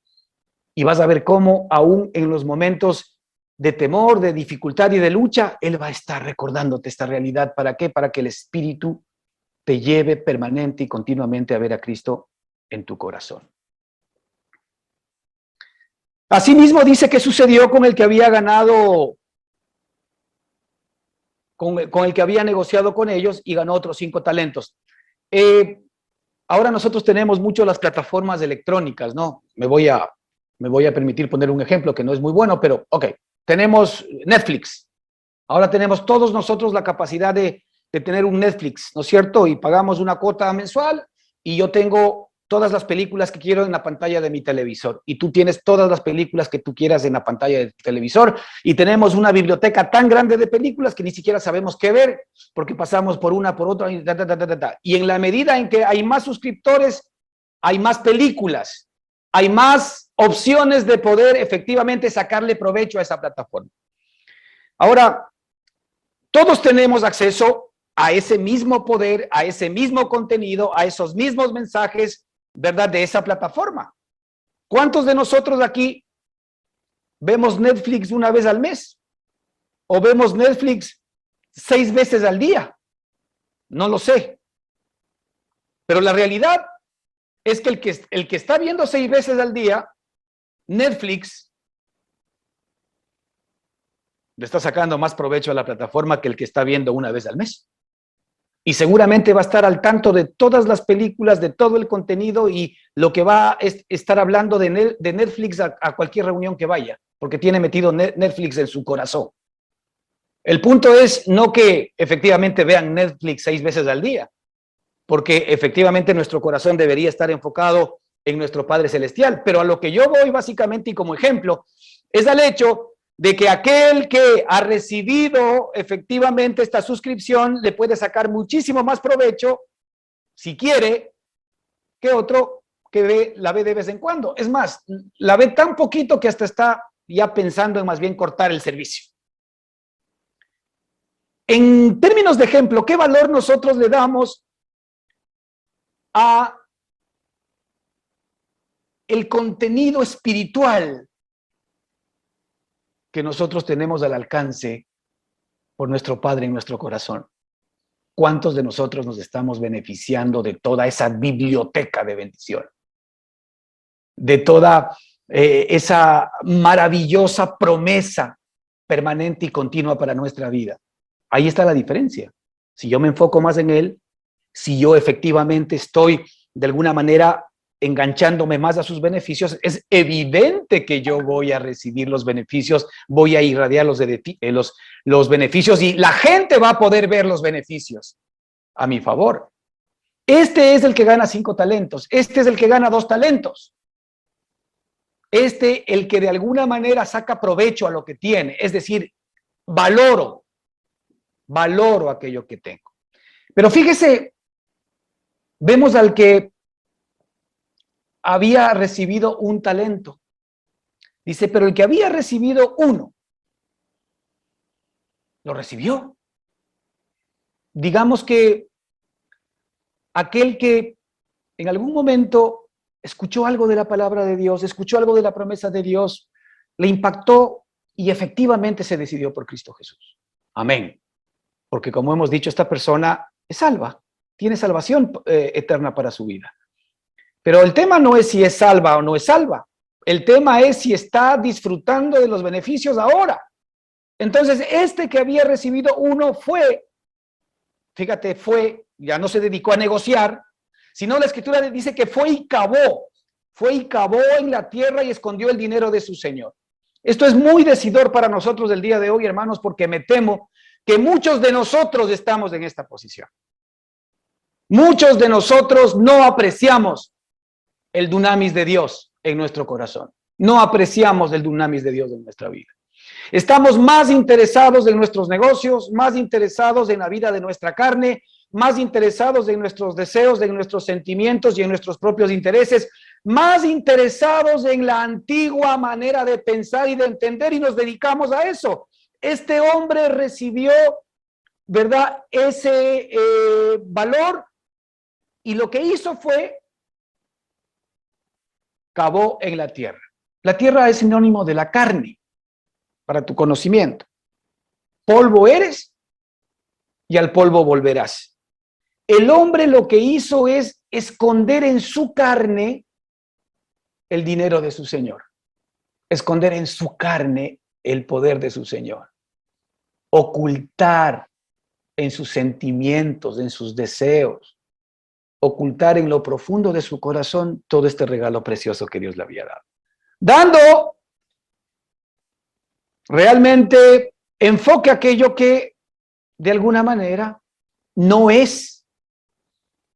Y vas a ver cómo aún en los momentos de temor, de dificultad y de lucha, Él va a estar recordándote esta realidad. ¿Para qué? Para que el Espíritu te lleve permanente y continuamente a ver a Cristo en tu corazón. Asimismo dice que sucedió con el que había ganado, con el que había negociado con ellos y ganó otros 5 talentos. Ahora nosotros tenemos mucho las plataformas electrónicas, ¿no? Me voy a permitir poner un ejemplo que no es muy bueno, pero ok, tenemos Netflix. Ahora tenemos todos nosotros la capacidad de tener un Netflix, ¿no es cierto? Y pagamos una cuota mensual y yo tengo todas las películas que quiero en la pantalla de mi televisor y tú tienes todas las películas que tú quieras en la pantalla de tu televisor y tenemos una biblioteca tan grande de películas que ni siquiera sabemos qué ver porque pasamos por una, por otra y en la medida en que hay más suscriptores, hay más películas, hay más opciones de poder efectivamente sacarle provecho a esa plataforma. Ahora, todos tenemos acceso a ese mismo poder, a ese mismo contenido, a esos mismos mensajes, ¿verdad? De esa plataforma. ¿Cuántos de nosotros aquí vemos Netflix una vez al mes? ¿O vemos Netflix 6 veces al día? No lo sé. Pero la realidad es que el que está viendo 6 veces al día, Netflix le está sacando más provecho a la plataforma que el que está viendo una vez al mes. Y seguramente va a estar al tanto de todas las películas, de todo el contenido y lo que va a estar hablando de Netflix a cualquier reunión que vaya, porque tiene metido Netflix en su corazón. El punto es no que efectivamente vean Netflix 6 veces al día, porque efectivamente nuestro corazón debería estar enfocado en nuestro Padre Celestial, pero a lo que yo voy básicamente y como ejemplo es al hecho de que aquel que ha recibido efectivamente esta suscripción le puede sacar muchísimo más provecho, si quiere, que otro que la ve de vez en cuando. Es más, la ve tan poquito que hasta está ya pensando en más bien cortar el servicio. En términos de ejemplo, ¿qué valor nosotros le damos a el contenido espiritual que nosotros tenemos al alcance por nuestro Padre en nuestro corazón? ¿Cuántos de nosotros nos estamos beneficiando de toda esa biblioteca de bendición? De toda esa maravillosa promesa permanente y continua para nuestra vida. Ahí está la diferencia. Si yo me enfoco más en Él, si yo efectivamente estoy de alguna manera enganchándome más a sus beneficios, es evidente que yo voy a recibir los beneficios, voy a irradiar los beneficios y la gente va a poder ver los beneficios a mi favor. Este es el que gana 5 talentos, este es el que gana 2 talentos. El que de alguna manera saca provecho a lo que tiene, es decir, valoro aquello que tengo. Pero fíjese, vemos al que había recibido un talento. Dice, pero el que había recibido 1, lo recibió. Digamos que aquel que en algún momento escuchó algo de la palabra de Dios, escuchó algo de la promesa de Dios, le impactó y efectivamente se decidió por Cristo Jesús. Amén. Porque como hemos dicho, esta persona es salva, tiene salvación eterna para su vida. Pero el tema no es si es salva o no es salva. El tema es si está disfrutando de los beneficios ahora. Entonces, este que había recibido 1 ya no se dedicó a negociar, sino la Escritura dice que fue y cavó en la tierra y escondió el dinero de su Señor. Esto es muy decidor para nosotros del día de hoy, hermanos, porque me temo que muchos de nosotros estamos en esta posición. Muchos de nosotros no apreciamos el dunamis de Dios en nuestro corazón. No apreciamos el dunamis de Dios en nuestra vida. Estamos más interesados en nuestros negocios, más interesados en la vida de nuestra carne, más interesados en nuestros deseos, en nuestros sentimientos y en nuestros propios intereses, más interesados en la antigua manera de pensar y de entender, y nos dedicamos a eso. Este hombre recibió, ¿verdad?, ese valor, y lo que hizo fue cavó en la tierra. La tierra es sinónimo de la carne, para tu conocimiento. Polvo eres y al polvo volverás. El hombre lo que hizo es esconder en su carne el dinero de su Señor. Esconder en su carne el poder de su Señor. Ocultar en sus sentimientos, en sus deseos. Ocultar en lo profundo de su corazón todo este regalo precioso que Dios le había dado. Dando realmente enfoque a aquello que de alguna manera no es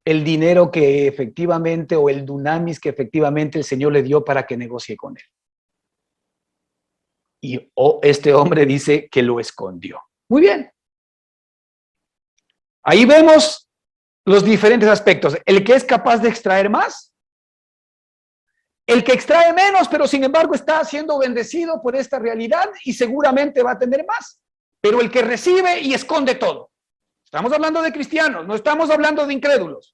el dinero que efectivamente o el dunamis que efectivamente el Señor le dio para que negocie con él. Y este hombre dice que lo escondió. Muy bien. Ahí vemos los diferentes aspectos. El que es capaz de extraer más. El que extrae menos, pero sin embargo está siendo bendecido por esta realidad y seguramente va a tener más. Pero el que recibe y esconde todo. Estamos hablando de cristianos, no estamos hablando de incrédulos.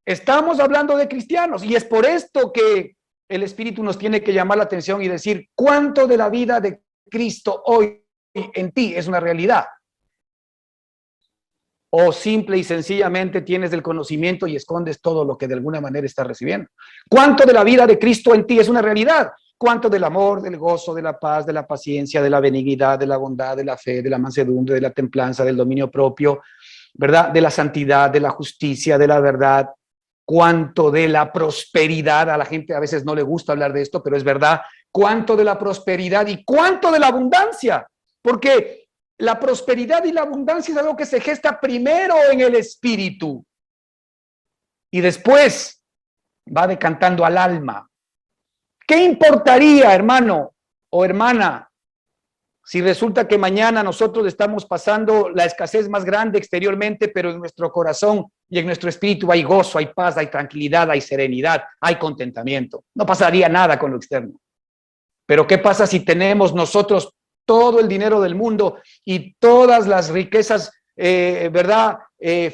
Estamos hablando de cristianos y es por esto que el Espíritu nos tiene que llamar la atención y decir cuánto de la vida de Cristo hoy en ti es una realidad. O simple y sencillamente tienes el conocimiento y escondes todo lo que de alguna manera estás recibiendo. ¿Cuánto de la vida de Cristo en ti es una realidad? ¿Cuánto del amor, del gozo, de la paz, de la paciencia, de la benignidad, de la bondad, de la fe, de la mansedumbre, de la templanza, del dominio propio, ¿verdad? De la santidad, de la justicia, de la verdad? ¿Cuánto de la prosperidad? A la gente a veces no le gusta hablar de esto, pero es verdad. ¿Cuánto de la prosperidad y cuánto de la abundancia? Porque la prosperidad y la abundancia es algo que se gesta primero en el espíritu y después va decantando al alma. ¿Qué importaría, hermano o hermana, si resulta que mañana nosotros estamos pasando la escasez más grande exteriormente, pero en nuestro corazón y en nuestro espíritu hay gozo, hay paz, hay tranquilidad, hay serenidad, hay contentamiento? No pasaría nada con lo externo. Pero ¿qué pasa si tenemos nosotros todo el dinero del mundo y todas las riquezas, ¿verdad?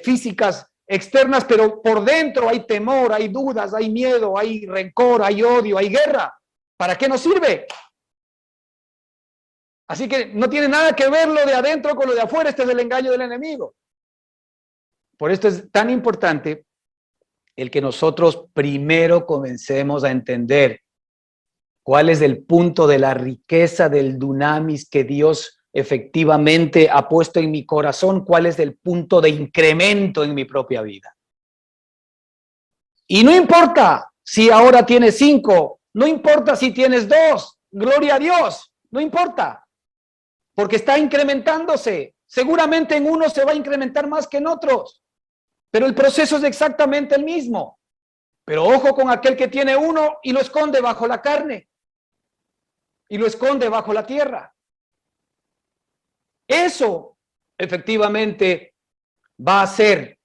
Físicas externas, pero por dentro hay temor, hay dudas, hay miedo, hay rencor, hay odio, hay guerra. ¿Para qué nos sirve? Así que no tiene nada que ver lo de adentro con lo de afuera. Este es el engaño del enemigo. Por esto es tan importante el que nosotros primero comencemos a entender cuál es el punto de la riqueza del dunamis que Dios efectivamente ha puesto en mi corazón, cuál es el punto de incremento en mi propia vida. Y no importa si ahora tienes 5, no importa si tienes 2, gloria a Dios, no importa, porque está incrementándose. Seguramente en uno se va a incrementar más que en otros, pero el proceso es exactamente el mismo. Pero ojo con aquel que tiene 1 y lo esconde bajo la carne y lo esconde bajo la tierra. Eso efectivamente va a hacer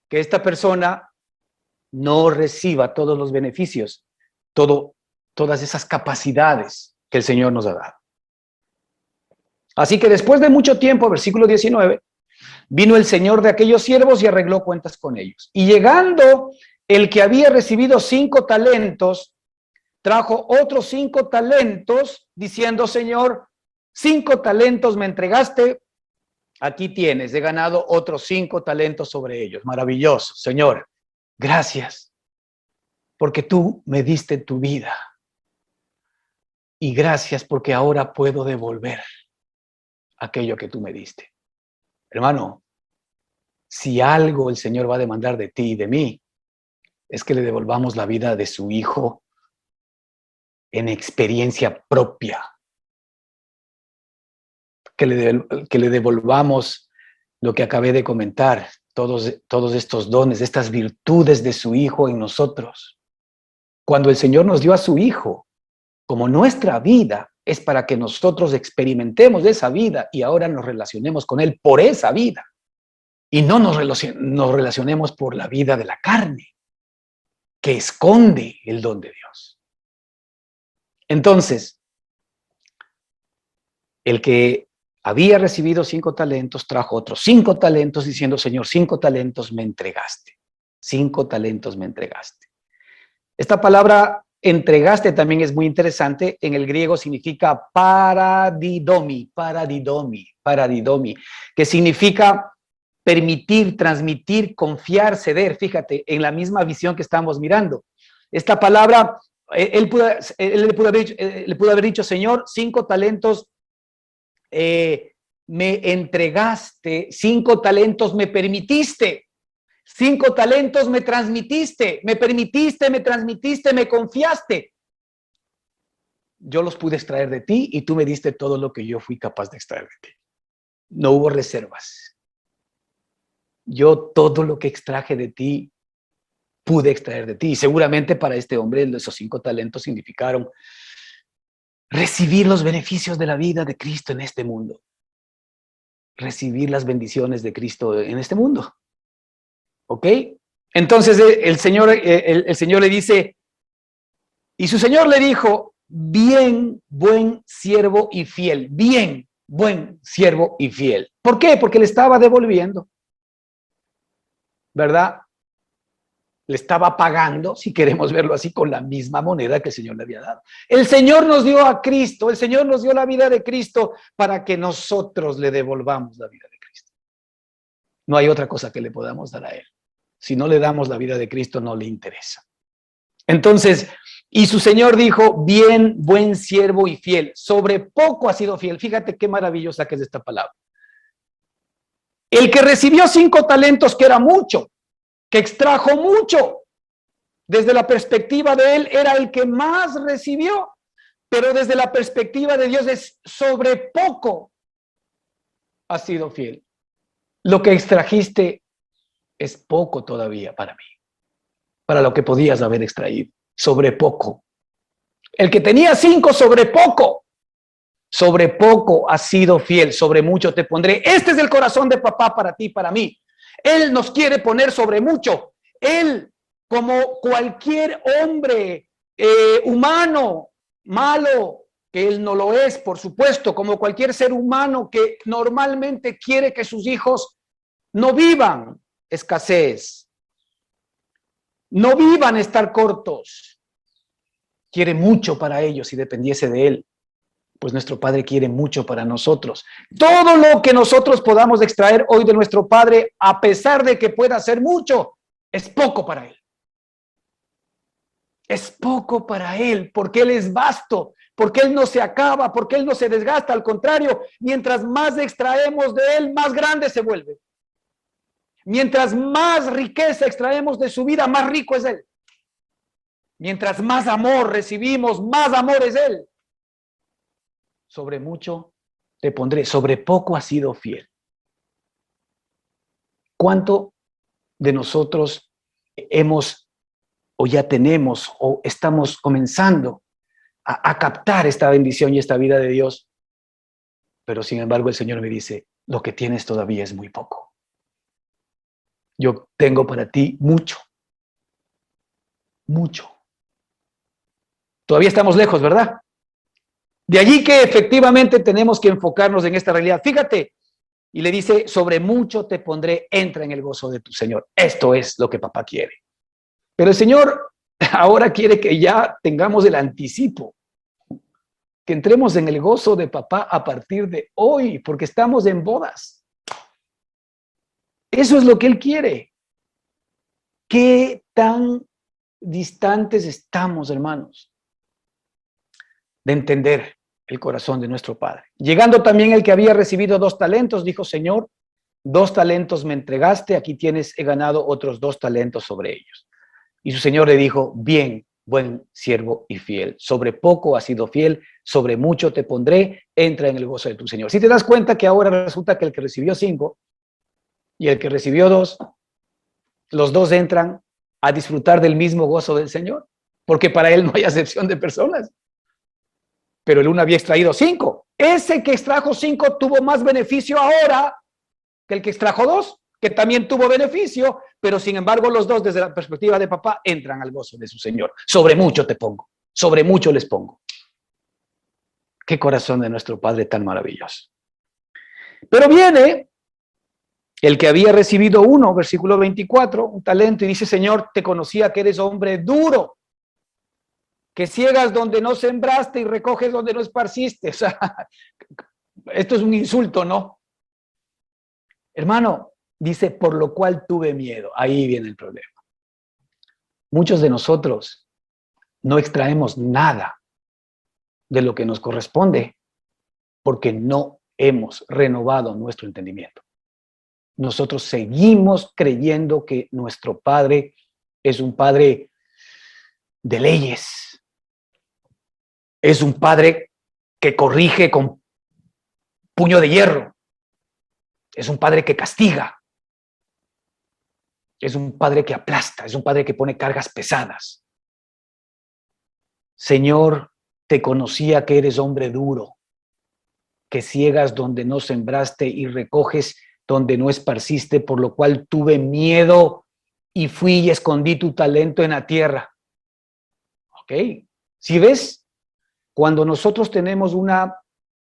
que esta persona no reciba todos los beneficios, todas esas capacidades que el Señor nos ha dado. Así que después de mucho tiempo, versículo 19, vino el Señor de aquellos siervos y arregló cuentas con ellos. Y llegando el que había recibido 5 talentos, trajo otros 5 talentos, diciendo: Señor, 5 talentos me entregaste, aquí tienes, he ganado otros 5 talentos sobre ellos. Maravilloso, Señor, gracias, porque tú me diste tu vida. Y gracias porque ahora puedo devolver aquello que tú me diste. Hermano, si algo el Señor va a demandar de ti y de mí, es que le devolvamos la vida de su Hijo en experiencia propia. Que le devolvamos lo que acabé de comentar, todos estos dones, estas virtudes de su Hijo en nosotros. Cuando el Señor nos dio a su Hijo, como nuestra vida, es para que nosotros experimentemos esa vida y ahora nos relacionemos con Él por esa vida. Y no nos relacionemos por la vida de la carne, que esconde el don de Dios. Entonces, el que había recibido 5 talentos, trajo otros 5 talentos, diciendo: Señor, 5 talentos me entregaste. 5 talentos me entregaste. Esta palabra entregaste también es muy interesante. En el griego significa paradidomi, que significa permitir, transmitir, confiar, ceder. Fíjate, en la misma visión que estamos mirando. Esta palabra, él le pudo haber dicho: Señor, 5 talentos me entregaste, 5 talentos me permitiste, 5 talentos me transmitiste, me permitiste, me transmitiste, me confiaste. Yo los pude extraer de ti y tú me diste todo lo que yo fui capaz de extraer de ti. No hubo reservas. Yo todo lo que extraje de ti, pude extraer de ti. Y seguramente para este hombre esos 5 talentos significaron recibir los beneficios de la vida de Cristo en este mundo. Recibir las bendiciones de Cristo en este mundo. ¿Ok? Entonces el Señor le dice, y su Señor le dijo: bien, buen siervo y fiel. Bien, buen siervo y fiel. ¿Por qué? Porque le estaba devolviendo, ¿verdad? Le estaba pagando, si queremos verlo así, con la misma moneda que el Señor le había dado. El Señor nos dio a Cristo, el Señor nos dio la vida de Cristo para que nosotros le devolvamos la vida de Cristo. No hay otra cosa que le podamos dar a Él. Si no le damos la vida de Cristo, no le interesa. Entonces, y su Señor dijo: bien, buen siervo y fiel. Sobre poco has sido fiel. Fíjate qué maravillosa que es esta palabra. El que recibió 5 talentos, que era mucho, que extrajo mucho, desde la perspectiva de él era el que más recibió, pero desde la perspectiva de Dios es: sobre poco has sido fiel. Lo que extrajiste es poco todavía para mí, para lo que podías haber extraído. Sobre poco. El que tenía 5, sobre poco has sido fiel, sobre mucho te pondré. Este es el corazón de papá para ti, para mí. Él nos quiere poner sobre mucho. Él, como cualquier hombre humano, malo, que él no lo es, por supuesto, como cualquier ser humano que normalmente quiere que sus hijos no vivan escasez, no vivan estar cortos. Quiere mucho para ellos si dependiese de él. Pues nuestro Padre quiere mucho para nosotros. Todo lo que nosotros podamos extraer hoy de nuestro Padre, a pesar de que pueda ser mucho, es poco para él. Es poco para él, porque él es vasto, porque él no se acaba, porque él no se desgasta. Al contrario, mientras más extraemos de él, más grande se vuelve. Mientras más riqueza extraemos de su vida, más rico es él. Mientras más amor recibimos, más amor es él. Sobre mucho te pondré, sobre poco has sido fiel. ¿Cuánto de nosotros hemos o ya tenemos o estamos comenzando a captar esta bendición y esta vida de Dios? Pero sin embargo el Señor me dice, lo que tienes todavía es muy poco. Yo tengo para ti mucho, mucho. Todavía estamos lejos, ¿verdad? De allí que efectivamente tenemos que enfocarnos en esta realidad. Fíjate, y le dice, sobre mucho te pondré, entra en el gozo de tu Señor. Esto es lo que papá quiere. Pero el Señor ahora quiere que ya tengamos el anticipo, que entremos en el gozo de papá a partir de hoy, porque estamos en bodas. Eso es lo que Él quiere. ¿Qué tan distantes estamos, hermanos, de entender el corazón de nuestro Padre? Llegando también el que había recibido 2 talentos, dijo, Señor, 2 talentos me entregaste, aquí tienes, he ganado otros 2 talentos sobre ellos. Y su Señor le dijo, bien, buen siervo y fiel, sobre poco has sido fiel, sobre mucho te pondré, entra en el gozo de tu Señor. Si te das cuenta que ahora resulta que el que recibió 5 y el que recibió 2, los 2 entran a disfrutar del mismo gozo del Señor, porque para él no hay acepción de personas. Pero el uno había extraído 5. Ese que extrajo 5 tuvo más beneficio ahora que el que extrajo 2, que también tuvo beneficio, pero sin embargo los 2 desde la perspectiva de papá entran al gozo de su Señor. Sobre mucho te pongo, sobre mucho les pongo. Qué corazón de nuestro Padre tan maravilloso. Pero viene el que había recibido 1, versículo 24, un talento, y dice, Señor, te conocía que eres hombre duro, que ciegas donde no sembraste y recoges donde no esparciste. O sea, esto es un insulto, ¿no? Hermano, dice, por lo cual tuve miedo. Ahí viene el problema. Muchos de nosotros no extraemos nada de lo que nos corresponde porque no hemos renovado nuestro entendimiento. Nosotros seguimos creyendo que nuestro Padre es un Padre de leyes. Es un Padre que corrige con puño de hierro. Es un Padre que castiga. Es un Padre que aplasta. Es un Padre que pone cargas pesadas. Señor, te conocía que eres hombre duro, que ciegas donde no sembraste y recoges donde no esparciste, por lo cual tuve miedo y fui y escondí tu talento en la tierra. ¿Ok? ¿Sí ves? Cuando nosotros tenemos una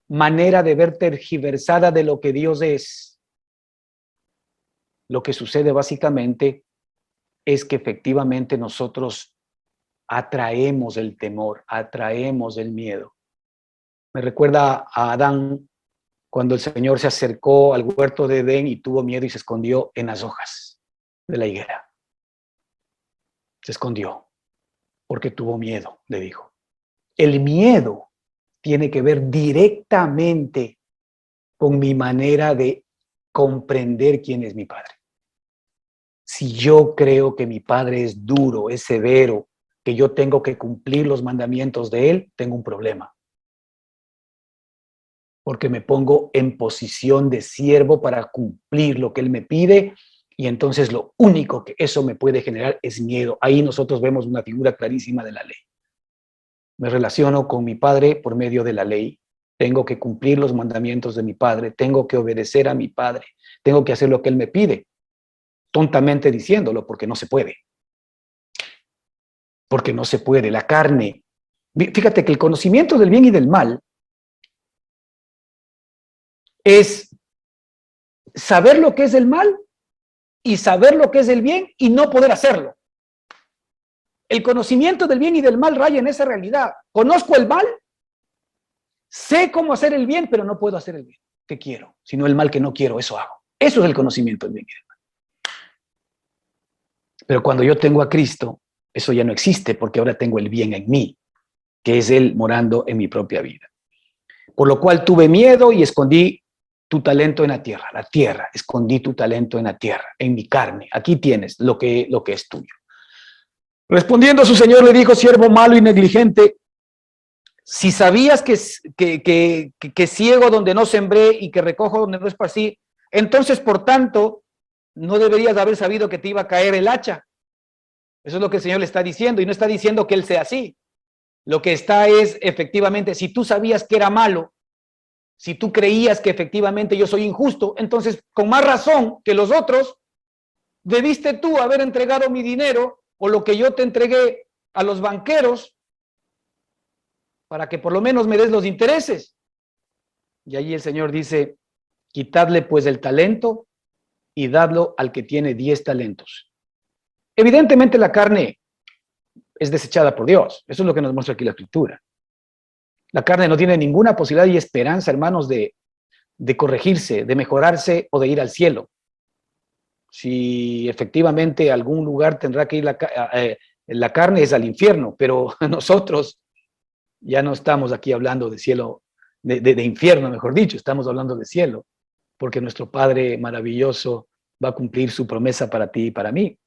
manera de ver tergiversada de lo que Dios es, lo que sucede básicamente es que efectivamente nosotros atraemos el temor, atraemos el miedo. Me recuerda a Adán cuando el Señor se acercó al huerto de Edén y tuvo miedo y se escondió en las hojas de la higuera. Se escondió porque tuvo miedo, le dijo. El miedo tiene que ver directamente con mi manera de comprender quién es mi Padre. Si yo creo que mi Padre es duro, es severo, que yo tengo que cumplir los mandamientos de Él, tengo un problema. Porque me pongo en posición de siervo para cumplir lo que Él me pide, y entonces lo único que eso me puede generar es miedo. Ahí nosotros vemos una figura clarísima de la ley. Me relaciono con mi Padre por medio de la ley. Tengo que cumplir los mandamientos de mi Padre, tengo que obedecer a mi Padre, tengo que hacer lo que Él me pide, tontamente diciéndolo, porque no se puede. Porque no se puede. La carne Fíjate que el conocimiento del bien y del mal es saber lo que es el mal y saber lo que es el bien y no poder hacerlo. El conocimiento del bien y del mal raya en esa realidad. Conozco el mal, sé cómo hacer el bien, pero no puedo hacer el bien que quiero, sino el mal que no quiero, eso hago. Eso es el conocimiento del bien y del mal. Pero cuando yo tengo a Cristo, eso ya no existe porque ahora tengo el bien en mí, que es Él morando en mi propia vida. Por lo cual tuve miedo y escondí tu talento en la tierra, escondí tu talento en la tierra, en mi carne. Aquí tienes lo que es tuyo. Respondiendo su señor le dijo, siervo malo y negligente, si sabías que ciego donde no sembré y que recojo donde no esparcí, entonces por tanto no deberías haber sabido que te iba a caer el hacha. Eso es lo que el Señor le está diciendo, y no está diciendo que Él sea así. Lo que está es, efectivamente, si tú sabías que era malo, si tú creías que efectivamente yo soy injusto, entonces con más razón que los otros, debiste tú haber entregado mi dinero o lo que yo te entregué a los banqueros para que por lo menos me des los intereses. Y allí el Señor dice, quitadle pues el talento y dadlo al que tiene 10 talentos. Evidentemente la carne es desechada por Dios. Eso es lo que nos muestra aquí la Escritura. La carne no tiene ninguna posibilidad y esperanza, hermanos, de corregirse, de mejorarse o de ir al cielo. Si efectivamente a algún lugar tendrá que ir la carne es al infierno, pero nosotros ya no estamos aquí hablando de cielo, de infierno, mejor dicho, estamos hablando de cielo, porque nuestro Padre maravilloso va a cumplir su promesa para ti y para mí.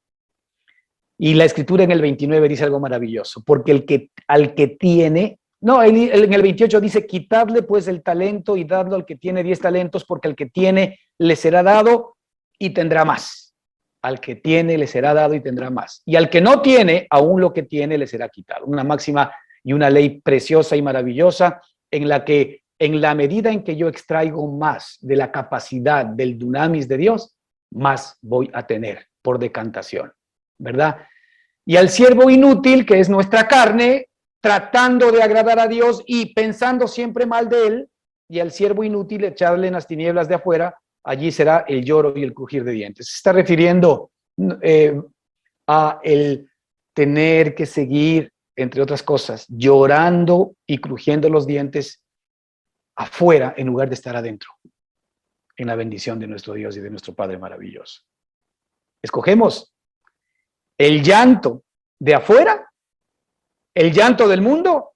Y la Escritura en el 29 dice algo maravilloso, porque al que tiene, no, en el 28 dice, quitadle pues el talento y dadlo al que tiene 10 talentos, porque al que tiene le será dado y tendrá más. Al que tiene le será dado y tendrá más. Y al que no tiene, aún lo que tiene le será quitado. Una máxima y una ley preciosa y maravillosa en la que, en la medida en que yo extraigo más de la capacidad del dunamis de Dios, más voy a tener por decantación, ¿verdad? Y al siervo inútil, que es nuestra carne, tratando de agradar a Dios y pensando siempre mal de Él, y al siervo inútil echarle en las tinieblas de afuera, allí será el lloro y el crujir de dientes. Se está refiriendo a el tener que seguir, entre otras cosas, llorando y crujiendo los dientes afuera en lugar de estar adentro, en la bendición de nuestro Dios y de nuestro Padre maravilloso. Escogemos el llanto de afuera, el llanto del mundo,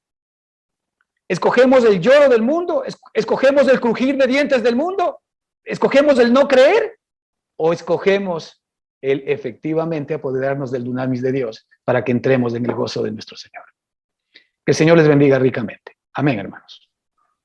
escogemos el lloro del mundo, escogemos el crujir de dientes del mundo, escogemos el no creer, o escogemos el efectivamente apoderarnos del dunamis de Dios para que entremos en el gozo de nuestro Señor. Que el Señor les bendiga ricamente. Amén, hermanos.